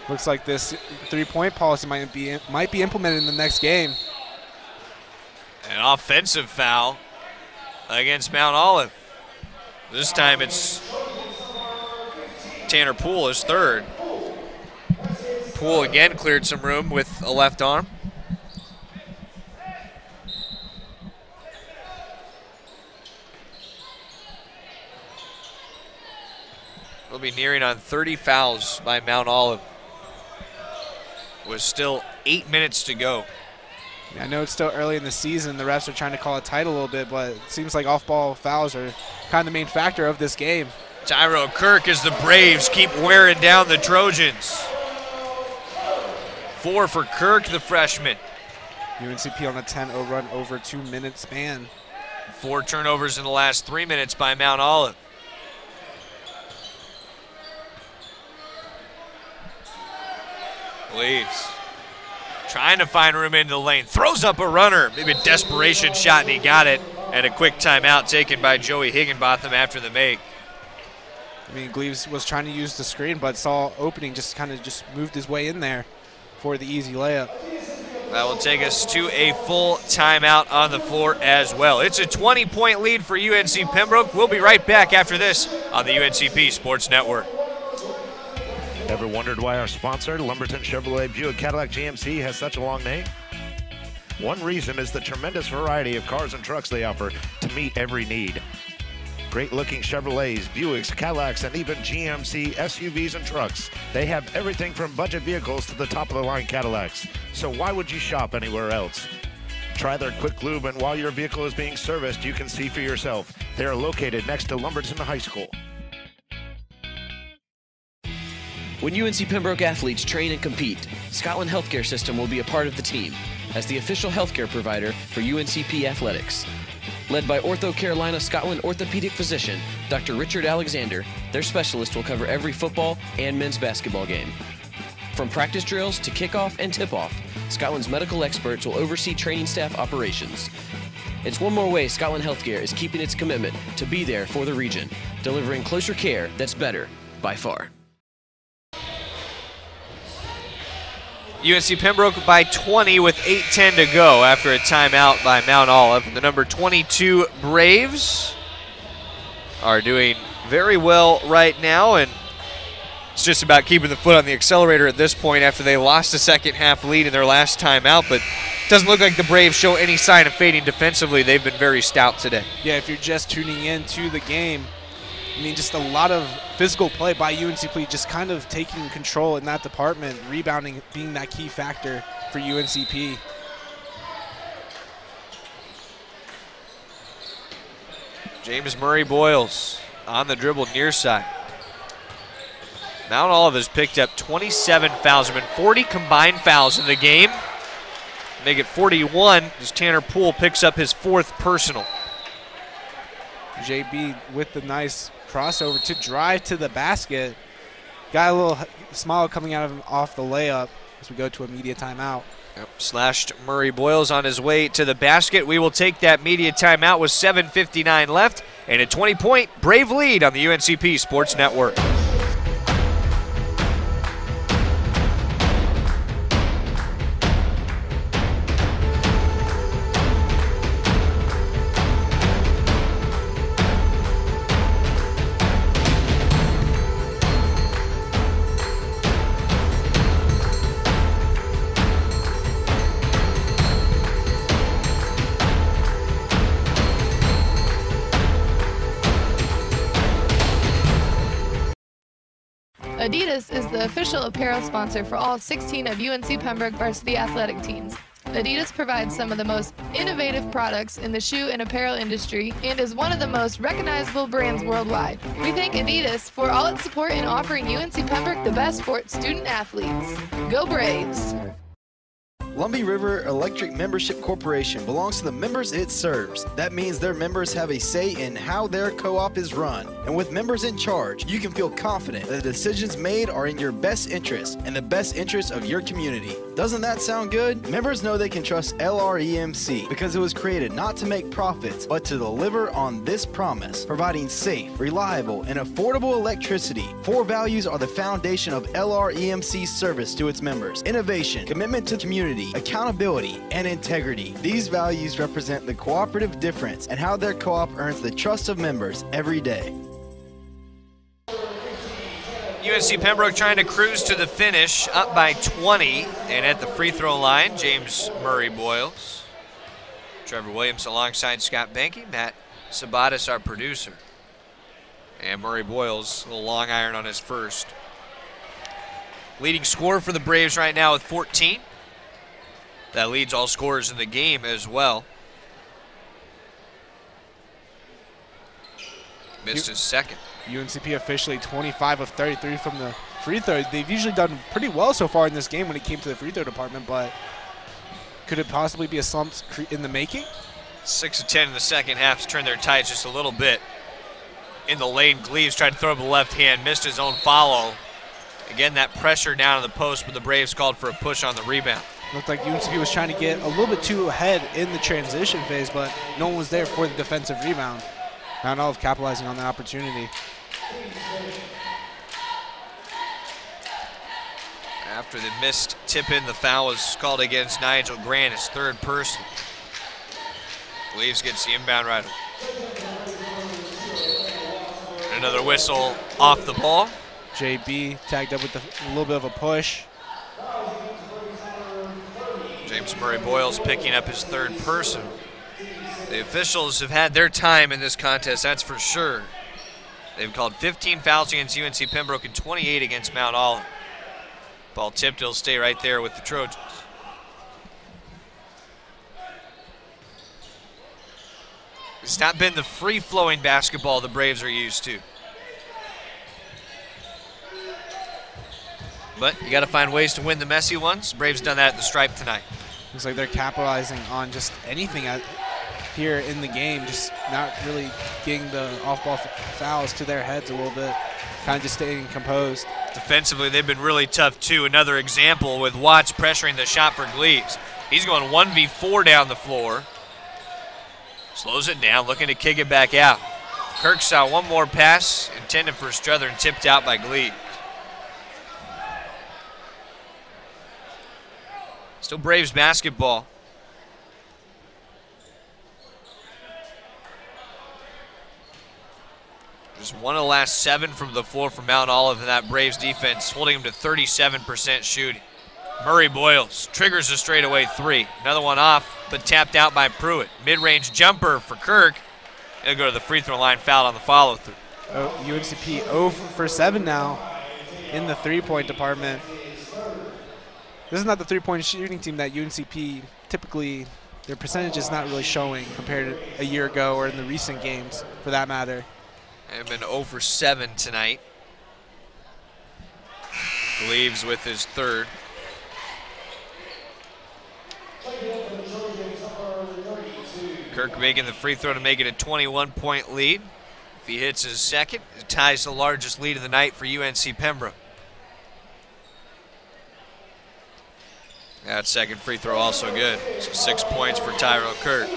Looks like this 3-point policy might be implemented in the next game. An offensive foul against Mount Olive. This time it's Tanner Poole, his 3rd. Poole again cleared some room with a left arm. We'll be nearing on 30 fouls by Mount Olive. With still 8 minutes to go. I know it's still early in the season. The refs are trying to call it tight a little bit, but it seems like off-ball fouls are kind of the main factor of this game. Tyro Kirk as the Braves keep wearing down the Trojans. 4 for Kirk, the freshman. UNCP on a 10-0 run over 2-minute span. 4 turnovers in the last 3 minutes by Mount Olive. Leaves. Trying to find room into the lane. Throws up a runner. Maybe a desperation shot, and he got it. And a quick timeout taken by Joey Higginbotham after the make. I mean, Gleaves was trying to use the screen, but saw opening, just moved his way in there for the easy layup. That will take us to a full timeout on the floor as well. It's a 20-point lead for UNC Pembroke. We'll be right back after this on the UNCP Sports Network. Ever wondered why our sponsor, Lumberton Chevrolet Buick Cadillac GMC, has such a long name? One reason is the tremendous variety of cars and trucks they offer to meet every need. Great-looking Chevrolets, Buicks, Cadillacs, and even GMC SUVs and trucks. They have everything from budget vehicles to the top-of-the-line Cadillacs. So why would you shop anywhere else? Try their quick lube, and while your vehicle is being serviced, you can see for yourself. They are located next to Lumberton High School. When UNC Pembroke athletes train and compete, Scotland Healthcare System will be a part of the team as the official healthcare provider for UNCP athletics. Led by Ortho Carolina Scotland orthopedic physician Dr. Richard Alexander, their specialist will cover every football and men's basketball game. From practice drills to kickoff and tip-off, Scotland's medical experts will oversee training staff operations. It's one more way Scotland Healthcare is keeping its commitment to be there for the region, delivering closer care that's better by far. UNC Pembroke by 20 with 8:10 to go after a timeout by Mount Olive. The number 22 Braves are doing very well right now, and it's just about keeping the foot on the accelerator at this point after they lost the second half lead in their last timeout, but it doesn't look like the Braves show any sign of fading defensively. They've been very stout today. Yeah, if you're just tuning in to the game, I mean, just a lot of physical play by UNCP, just kind of taking control in that department, rebounding being that key factor for UNCP. James Murray Boyles on the dribble near side. Mount Olive has picked up 27 fouls. There have been 40 combined fouls in the game. Make it 41 as Tanner Poole picks up his 4th personal. JB with the nice crossover to drive to the basket. Got a little smile coming out of him off the layup as we go to a media timeout. Yep. Slashed Murray Boyles on his way to the basket. We will take that media timeout with 7:59 left and a 20-point Brave lead on the UNCP Sports Network. Adidas is the official apparel sponsor for all 16 of UNC Pembroke varsity athletic teams. Adidas provides some of the most innovative products in the shoe and apparel industry and is one of the most recognizable brands worldwide. We thank Adidas for all its support in offering UNC Pembroke the best for its student athletes. Go Braves! Lumbee River Electric Membership Corporation belongs to the members it serves. That means their members have a say in how their co-op is run. And with members in charge, you can feel confident that the decisions made are in your best interest and the best interest of your community. Doesn't that sound good? Members know they can trust LREMC because it was created not to make profits, but to deliver on this promise, providing safe, reliable, and affordable electricity. 4 values are the foundation of LREMC's service to its members: innovation, commitment to community, accountability, and integrity. These values represent the cooperative difference and how their co-op earns the trust of members every day. UNC Pembroke trying to cruise to the finish, up by 20, and at the free throw line, James Murray Boyles. Trevor Williams alongside Scott Banky, Matt Sabatis, our producer. And Murray Boyles, a little long iron on his first. Leading scorer for the Braves right now with 14. That leads all scorers in the game as well. Missed his second. UNCP officially 25 of 33 from the free throw. They've usually done pretty well so far in this game when it came to the free throw department, but could it possibly be a slump in the making? 6 of 10 in the second half to turn their tides just a little bit. In the lane, Gleaves tried to throw up a left hand, missed his own follow. Again, that pressure down on the post, but the Braves called for a push on the rebound. Looked like UNCP was trying to get a little bit too ahead in the transition phase, but no one was there for the defensive rebound. Mount Olive capitalizing on that opportunity. After the missed tip in, the foul was called against Nigel Grant, his third person. Gleaves gets the inbound right. Another whistle off the ball. JB tagged up with a little bit of a push. James Murray Boyles picking up his third person. The officials have had their time in this contest, that's for sure. They've called 15 fouls against UNC Pembroke and 28 against Mount Olive. Ball tipped, he'll stay right there with the Trojans. It's not been the free-flowing basketball the Braves are used to. But you got to find ways to win the messy ones. Braves done that at the stripe tonight. Looks like they're capitalizing on just anything here in the game, just not really getting the off-ball fouls to their heads a little bit, kind of just staying composed. Defensively, they've been really tough, too. Another example with Watts pressuring the shot for Gleaves. He's going 1v4 down the floor. Slows it down, looking to kick it back out. Kirk saw one more pass intended for Struther and tipped out by Gleaves. Still Braves basketball. Just one of the last 7 from the floor from Mount Olive, and that Braves defense holding him to 37% shooting. Murray Boyles triggers a straightaway 3. Another one off, but tapped out by Pruitt. Mid-range jumper for Kirk. He'll go to the free throw line, fouled on the follow-through. UNCP 0 for 7 now in the three-point department. This is not the three-point shooting team that UNCP typically, their percentage is not really showing compared to a year ago or in the recent games, for that matter. They've been 0 for 7 tonight. Gleaves with his third. Kirk making the free throw to make it a 21-point lead. If he hits his second, it ties the largest lead of the night for UNC Pembroke. That second free throw also good. So 6 points for Tyrell Kirk.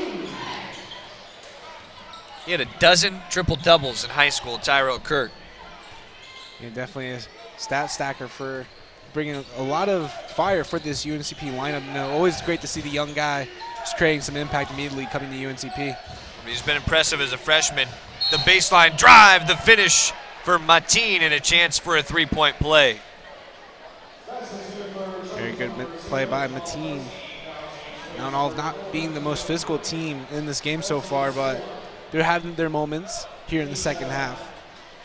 He had a dozen triple-doubles in high school, Tyrell Kirk. Yeah, definitely a stat stacker for bringing a lot of fire for this UNCP lineup. You know, always great to see the young guy just creating some impact immediately coming to UNCP. He's been impressive as a freshman. The baseline drive, the finish for Mateen, and a chance for a three-point play. Very good play by Mateen. Mount Olive not being the most physical team in this game so far, but they're having their moments here in the second half.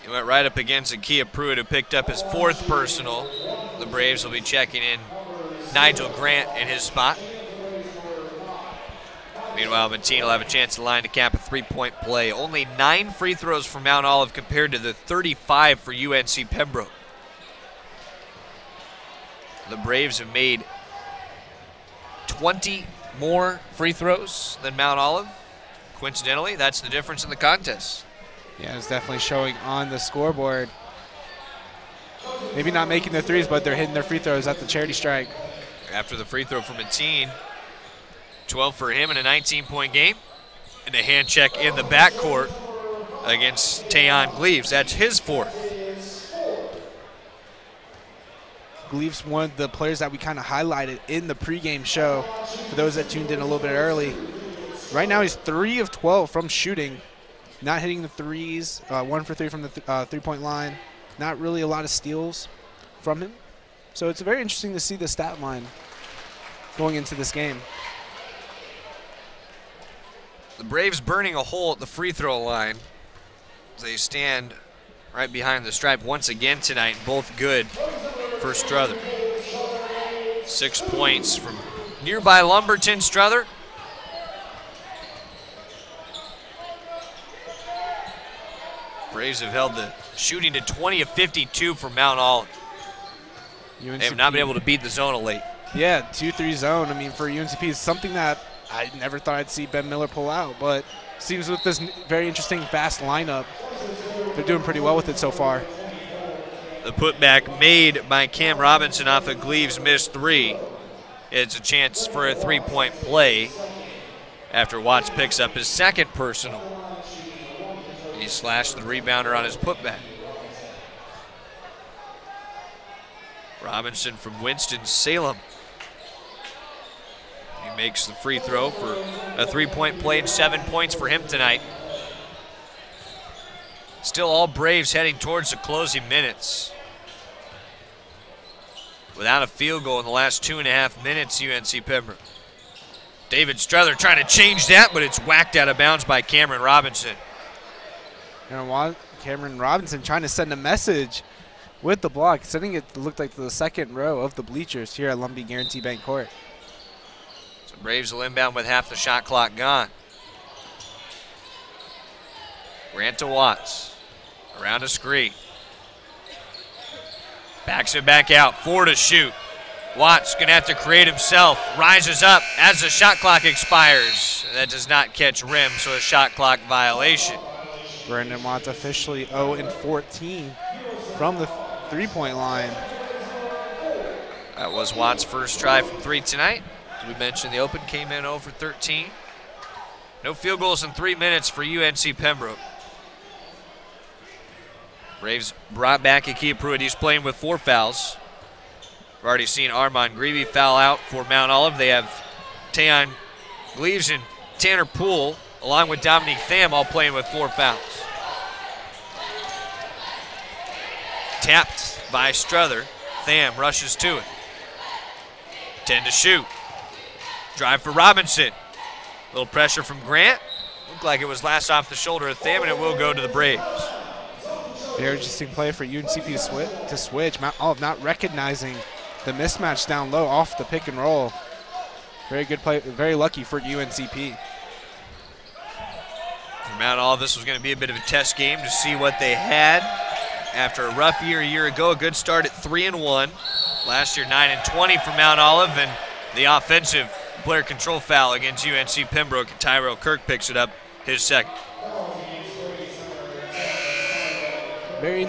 He went right up against Akia Pruitt, who picked up his 4th personal. The Braves will be checking in Nigel Grant in his spot. Meanwhile, Mateen will have a chance to line to cap a three-point play. Only 9 free throws for Mount Olive compared to the 35 for UNC Pembroke. The Braves have made 20 more free throws than Mount Olive. Coincidentally, that's the difference in the contest. Yeah, it's definitely showing on the scoreboard. Maybe not making their threes, but they're hitting their free throws at the charity strike. After the free throw from Mateen, 12 for him in a 19-point game. And a hand check in the backcourt against Tayon Gleaves. That's his 4th. Gleaves, one of the players that we kind of highlighted in the pregame show, for those that tuned in a little bit early. Right now he's 3 of 12 from shooting, not hitting the threes, 1 for 3 from the three-point line. Not really a lot of steals from him. So it's very interesting to see the stat line going into this game. The Braves burning a hole at the free throw line. They stand right behind the stripe once again tonight, both good for Strother. 6 points from nearby Lumberton. Strother. Braves have held the shooting to 20 of 52 for Mount Olive. UNCP, They have not been able to beat the zone of late. Yeah, 2-3 zone. I mean, for UNCP, is something that I never thought I'd see Ben Miller pull out, but seems with this very interesting fast lineup, they're doing pretty well with it so far. The putback made by Cam Robinson off of Gleaves' missed three. It's a chance for a three-point play after Watts picks up his second personal. He slashed the rebounder on his putback. Robinson from Winston-Salem. He makes the free throw for a three-point play and 7 points for him tonight. Still all Braves heading towards the closing minutes. Without a field goal in the last 2.5 minutes, UNC Pembroke. David Strother trying to change that, but it's whacked out of bounds by Cameron Robinson. And Cameron Robinson trying to send a message with the block, sending it to look like the second row of the bleachers here at Lumbee Guarantee Bank Court. So Braves will inbound with half the shot clock gone. Grant to Watts. Around a screen. Backs it back out. 4 to shoot. Watts going to have to create himself. Rises up as the shot clock expires. That does not catch rim, so a shot clock violation. Brandon Watts officially 0-14 from the three-point line. That was Watts' first try from 3 tonight. As we mentioned, the open came in 0 for 13. No field goals in 3 minutes for UNC Pembroke. Braves brought back Akia Pruitt. He's playing with 4 fouls. We've already seen Armand Greavy foul out for Mount Olive. They have Tayon Gleaves and Tanner Poole, along with Dominique Tham, all playing with 4 fouls. Tapped by Strother. Tham rushes to it. 10 to shoot. Drive for Robinson. A little pressure from Grant. Looked like it was last off the shoulder of Tham, and it will go to the Braves. Very interesting play for UNCP to switch. Mount Olive not recognizing the mismatch down low off the pick and roll. Very good play, very lucky for UNCP. For Mount Olive, this was going to be a bit of a test game to see what they had. After a rough year a year ago, a good start at 3-1. Last year, 9-20 for Mount Olive, and the offensive player control foul against UNC Pembroke. And Tyrell Kirk picks it up, his second. Very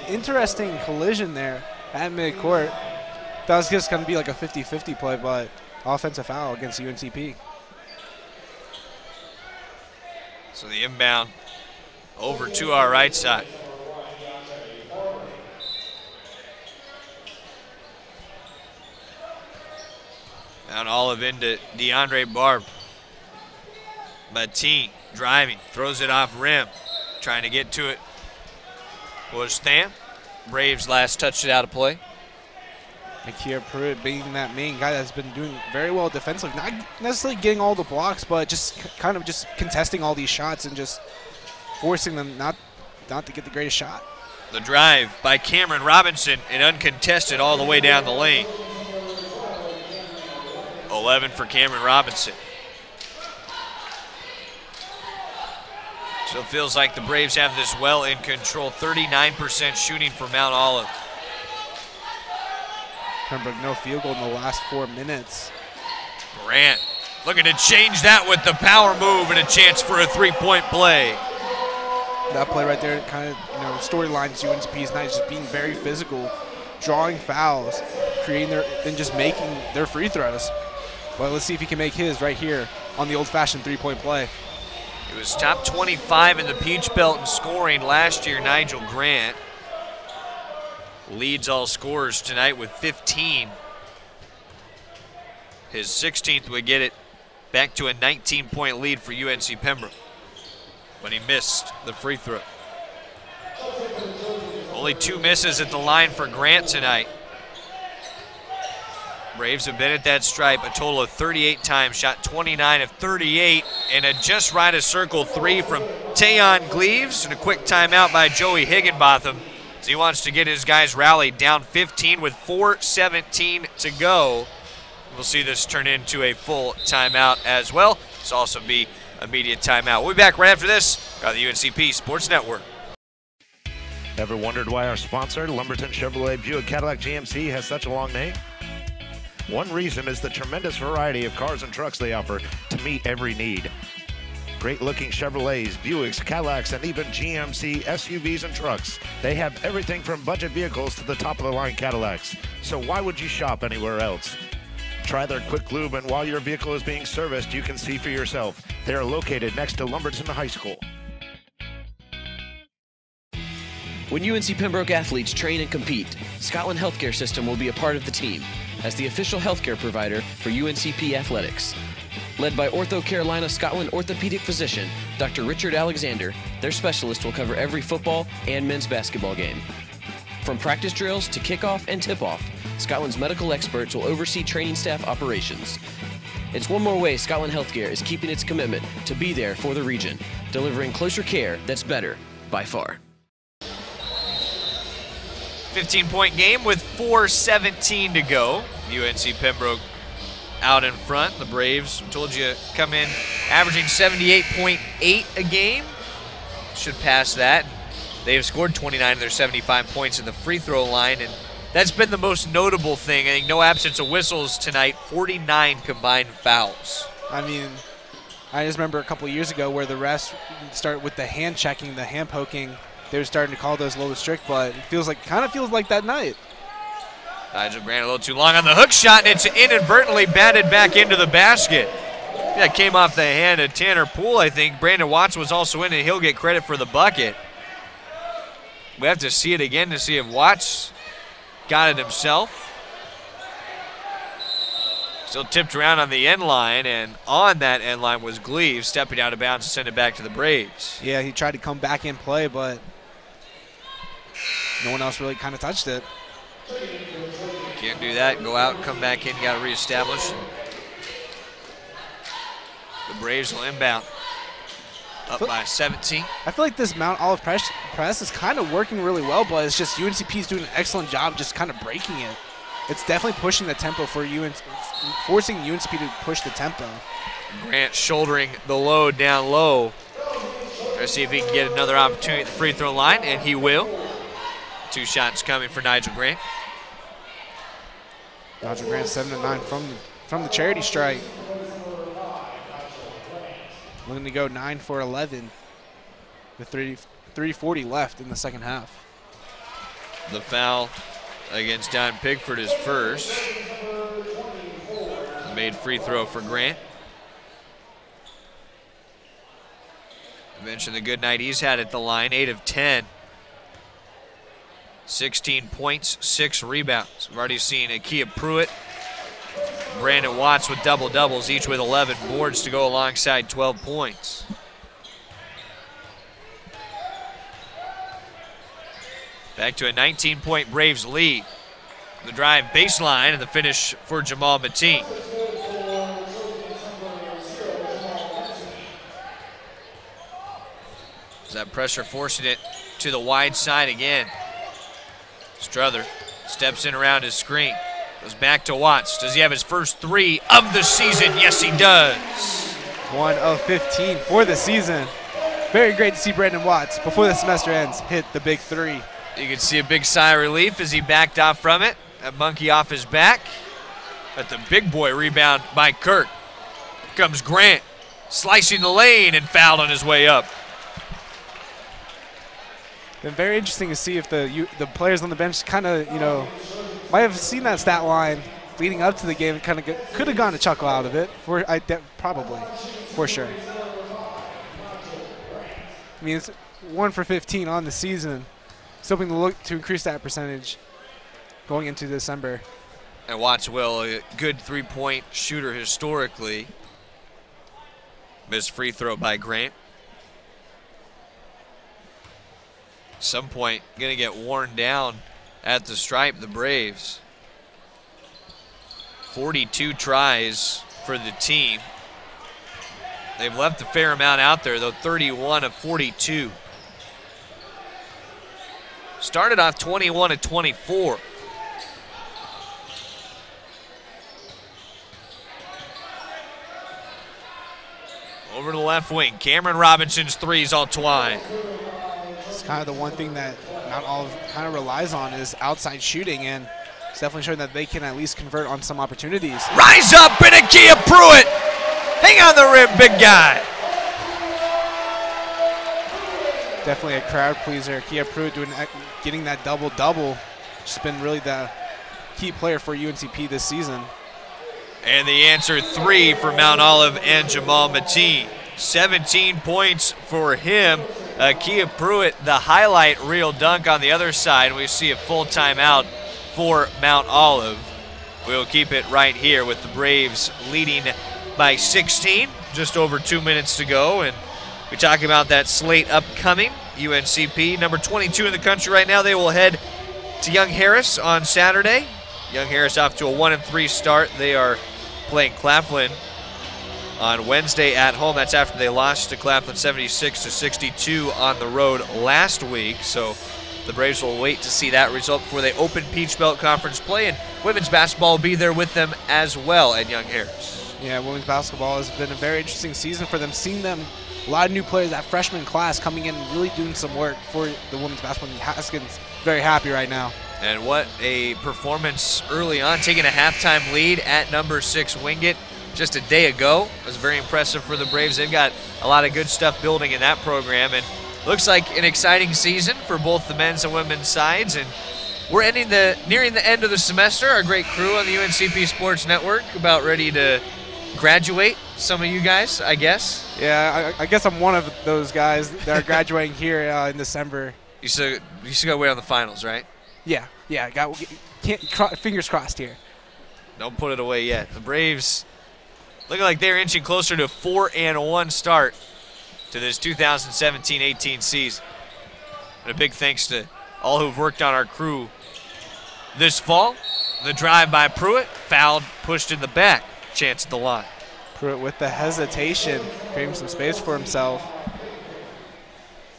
interesting collision there at midcourt. That was just going to be like a 50-50 play, but offensive foul against UNCP. So the inbound over to our right side. Mount Olive into DeAndre Barb. Mateen driving, throws it off rim. Trying to get to it was Tham. Braves last touched it out of play. Akia Pruitt being that main guy that's been doing very well defensively. Not necessarily getting all the blocks, but just kind of just contesting all these shots and just forcing them not to get the greatest shot. The drive by Cameron Robinson and uncontested all the way down the lane. 11 for Cameron Robinson. So it feels like the Braves have this well in control. 39% shooting for Mount Olive. Pembroke no field goal in the last 4 minutes. Grant looking to change that with the power move and a chance for a three-point play. That play right there kind of, storylines UNCP's night, just being very physical, drawing fouls, and just making their free throws. But let's see if he can make his right here on the old-fashioned three-point play. He was top 25 in the Peach Belt in scoring last year, Nigel Grant. Leads all scorers tonight with 15. His 16th would get it back to a 19-point lead for UNC Pembroke when he missed the free throw. Only 2 misses at the line for Grant tonight. Braves have been at that stripe a total of 38 times, shot 29 of 38, and a just right of circle 3 from Tayon Gleaves, and a quick timeout by Joey Higginbotham as he wants to get his guys rallied down 15 with 4:17 to go. We'll see this turn into a full timeout as well. This will also be immediate timeout. We'll be back right after this on the UNCP Sports Network. Ever wondered why our sponsor, Lumberton Chevrolet Buick Cadillac GMC, has such a long name? One reason is the tremendous variety of cars and trucks they offer to meet every need. Great-looking Chevrolets, Buicks, Cadillacs, and even GMC SUVs and trucks. They have everything from budget vehicles to the top-of-the-line Cadillacs. So why would you shop anywhere else? Try their quick lube, and while your vehicle is being serviced, you can see for yourself. They are located next to Lumberton High School. When UNC Pembroke athletes train and compete, Scotland Healthcare System will be a part of the team as the official healthcare provider for UNCP athletics. Led by Ortho Carolina Scotland orthopedic physician Dr. Richard Alexander, their specialist will cover every football and men's basketball game. From practice drills to kickoff and tip-off, Scotland's medical experts will oversee training staff operations. It's one more way Scotland Healthcare is keeping its commitment to be there for the region, delivering closer care that's better by far. 15-point game with 4:17 to go. UNC Pembroke out in front. The Braves, told you, come in averaging 78.8 a game. Should pass that. They have scored 29 of their 75 points in the free throw line, and that's been the most notable thing. I think no absence of whistles tonight, 49 combined fouls. I mean, I just remember a couple years ago where the refs start with the hand checking, the hand poking. They were starting to call those a little strict, but it kind of feels like that night. Nigel Grant a little too long on the hook shot, and it's inadvertently batted back into the basket. That came off the hand of Tanner Poole, I think. Brandon Watts was also in, and he'll get credit for the bucket. We have to see it again to see if Watts got it himself. Still tipped around on the end line, and on that end line was Gleaves stepping out of bounds to send it back to the Braves. Yeah, he tried to come back in play, but no one else really kind of touched it. Can't do that. Go out, come back in, got to reestablish. The Braves will inbound. Up by 17. I feel like this Mount Olive press is kind of working really well, but it's just UNCP is doing an excellent job just kind of breaking it. It's definitely pushing the tempo for UNC, forcing UNCP to push the tempo. Grant shouldering the load down low. Try to see if he can get another opportunity at the free throw line, and he will. 2 shots coming for Nigel Grant. Nigel Grant 7-9 from the charity strike. Looking to go 9 for 11 with 3:40 left in the second half. The foul against Don Pigford is first. Made free throw for Grant. I mentioned the good night he's had at the line, 8 of 10. 16 points, 6 rebounds. We've already seen Akia Pruitt, Brandon Watts with double-doubles, each with 11 boards to go alongside 12 points. Back to a 19-point Braves lead. The drive baseline and the finish for Jamal Mateen. Is that pressure forcing it to the wide side again? Struther steps in around his screen. Goes back to Watts. Does he have his first 3 of the season? Yes, he does. 1 of 15 for the season. Very great to see Brandon Watts, before the semester ends, hit the big 3. You can see a big sigh of relief as he backed off from it. That monkey off his back. But the big boy rebound by Kirk. Here comes Grant, slicing the lane and fouled on his way up. Been very interesting to see if the players on the bench kind of, might have seen that stat line leading up to the game and kind of could have gotten a chuckle out of it. Probably, for sure. I mean, it's 1 for 15 on the season. Still hoping to look to increase that percentage going into December. And Watts will, a good 3-point shooter historically. Missed free throw by Grant. Some point going to get worn down at the stripe, the Braves. 42 tries for the team. They've left a fair amount out there, though, 31 of 42. Started off 21 of 24. Over to the left wing. Cameron Robinson's threes all twine. It's kind of the one thing that Mount Olive kind of relies on is outside shooting, and it's definitely showing that they can at least convert on some opportunities. Rise up, and Akia Pruitt. Hang on the rim, big guy. Definitely a crowd pleaser. Akia Pruitt getting that double-double. Just been really the key player for UNCP this season. And the answer, 3 for Mount Olive and Jamal Mateen. 17 points for him. Akia Pruitt, the highlight reel dunk on the other side. We see a full timeout for Mount Olive. We'll keep it right here with the Braves leading by 16. Just over 2 minutes to go. And we talk about that slate upcoming. UNCP, number 22 in the country right now. They will head to Young Harris on Saturday. Young Harris off to a 1-3 start. They are playing Claflin on Wednesday at home. That's after they lost to Claflin 76-62 on the road last week. So the Braves will wait to see that result before they open Peach Belt Conference play, and women's basketball will be there with them as well at Young Harris. Yeah, women's basketball has been a very interesting season for them. Seeing them, a lot of new players, that freshman class coming in and really doing some work for the women's basketball. Haskins very happy right now. And what a performance early on, taking a halftime lead at number 6 Wingate just a day ago. It was very impressive for the Braves. They've got a lot of good stuff building in that program, and looks like an exciting season for both the men's and women's sides. And we're nearing the end of the semester. Our great crew on the UNCP Sports Network about ready to graduate. Some of you guys, I guess. Yeah, I guess I'm one of those guys that are graduating here in December. You still got to wait on the finals, right? Yeah. Fingers crossed here. Don't put it away yet. The Braves looking like they're inching closer to a 4-1 start to this 2017-18 season. And a big thanks to all who've worked on our crew this fall. The drive by Pruitt, fouled, pushed in the back. Chance at the line. Pruitt with the hesitation, creating some space for himself.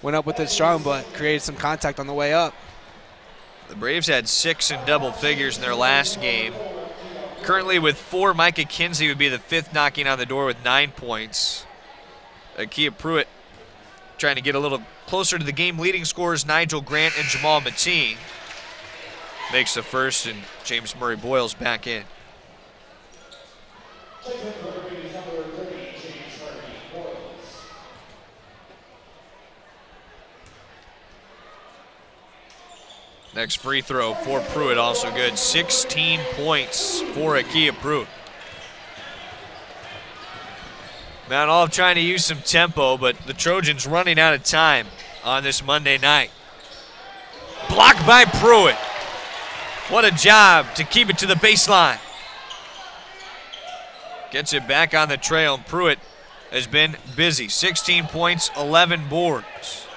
Went up with it strong, but created some contact on the way up. The Braves had 6 in double figures in their last game. Currently with 4, Micah Kinsey would be the 5th knocking on the door with 9 points. Akia Pruitt trying to get a little closer to the game leading scorers Nigel Grant and Jamal Mateen. Makes the first, and James Murray Boyle's back in. Next free throw for Pruitt, also good. 16 points for Akia Pruitt. Mount Olive trying to use some tempo, but the Trojans running out of time on this Monday night. Blocked by Pruitt. What a job to keep it to the baseline. Gets it back on the trail, and Pruitt has been busy. 16 points, 11 boards.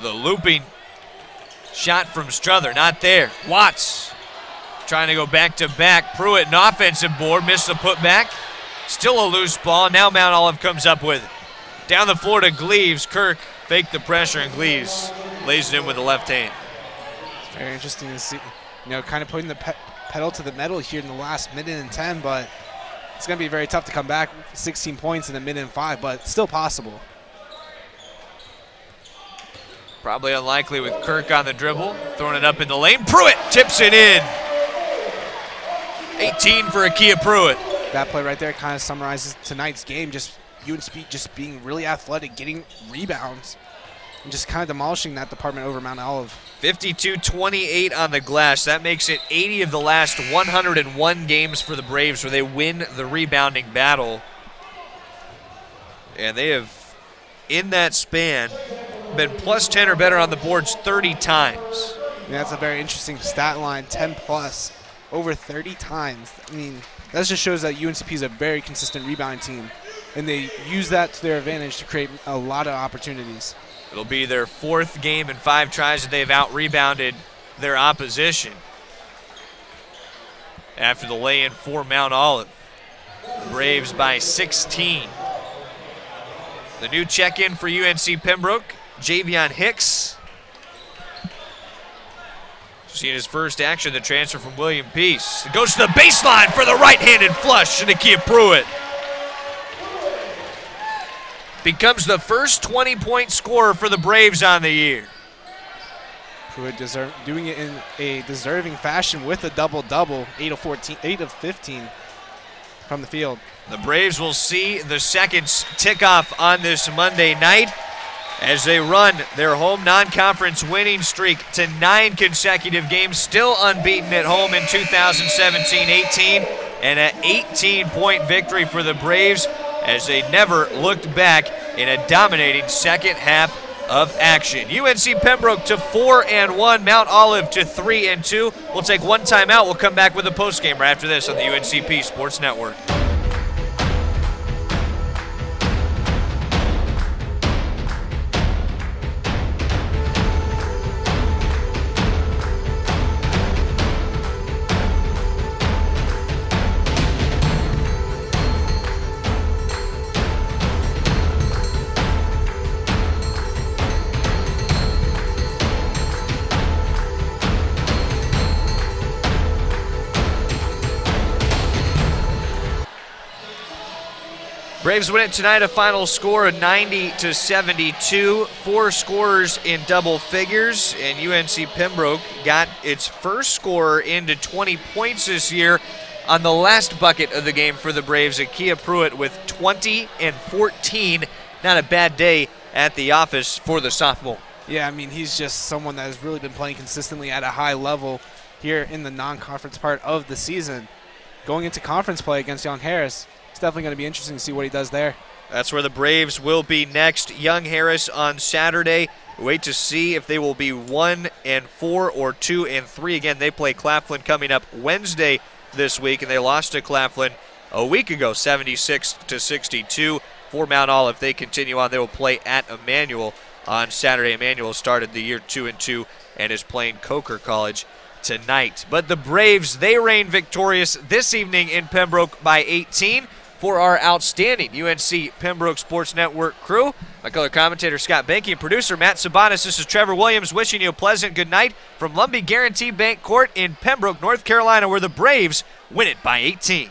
The looping shot from Struther, not there. Watts trying to go back-to-back. Pruitt, an offensive board, missed the putback. Still a loose ball. Now Mount Olive comes up with it. Down the floor to Gleaves. Kirk faked the pressure, and Gleaves lays it in with the left hand. It's very interesting to see, kind of putting the pedal to the metal here in the last minute and 10, but it's going to be very tough to come back. 16 points in a minute and 5, but still possible. Probably unlikely with Kirk on the dribble. Throwing it up in the lane. Pruitt tips it in. 18 for Akia Pruitt. That play right there kind of summarizes tonight's game. Just UNCP just being really athletic, getting rebounds, and just kind of demolishing that department over Mount Olive. 52-28 on the glass. That makes it 80 of the last 101 games for the Braves where they win the rebounding battle. And they have, in that span, been plus 10 or better on the boards 30 times. Yeah, that's a very interesting stat line, 10 plus, over 30 times. I mean, that just shows that UNCP is a very consistent rebounding team, and they use that to their advantage to create a lot of opportunities. It'll be their 4th game in 5 tries that they've out-rebounded their opposition after the lay-in for Mount Olive. Braves by 16. The new check-in for UNC Pembroke, Javion Hicks. Seeing his first action, the transfer from William Peace. It goes to the baseline for the right-handed flush to Nakia Pruitt. Becomes the first 20-point scorer for the Braves on the year. Pruitt doing it in a deserving fashion with a double-double, 8 of 15 from the field. The Braves will see the seconds tick off on this Monday night as they run their home non-conference winning streak to 9 consecutive games, still unbeaten at home in 2017-18, and an 18-point victory for the Braves as they never looked back in a dominating second half of action. UNC Pembroke to 4-1, Mount Olive to 3-2. We'll take one timeout. We'll come back with a postgame right after this on the UNCP Sports Network. Braves win it tonight, a final score of 90-72. 4 scorers in double figures, and UNC Pembroke got its first scorer into 20 points this year on the last bucket of the game for the Braves. Nakia Pruitt with 20 and 14. Not a bad day at the office for the sophomore. Yeah, I mean, he's just someone that has really been playing consistently at a high level here in the non-conference part of the season. Going into conference play against Young Harris, it's definitely going to be interesting to see what he does there. That's where the Braves will be next. Young Harris on Saturday. Wait to see if they will be 1-4 or 2-3. Again, they play Claflin coming up Wednesday this week, and they lost to Claflin a week ago, 76-62. For Mount Olive, if they continue on, they will play at Emmanuel on Saturday. Emmanuel started the year 2-2 and is playing Coker College tonight. But the Braves, they reign victorious this evening in Pembroke by 18. For our outstanding UNC Pembroke Sports Network crew, my color commentator Scott Banky and producer Matt Sabanis, this is Trevor Williams wishing you a pleasant good night from Lumbee Guarantee Bank Court in Pembroke, North Carolina, where the Braves win it by 18.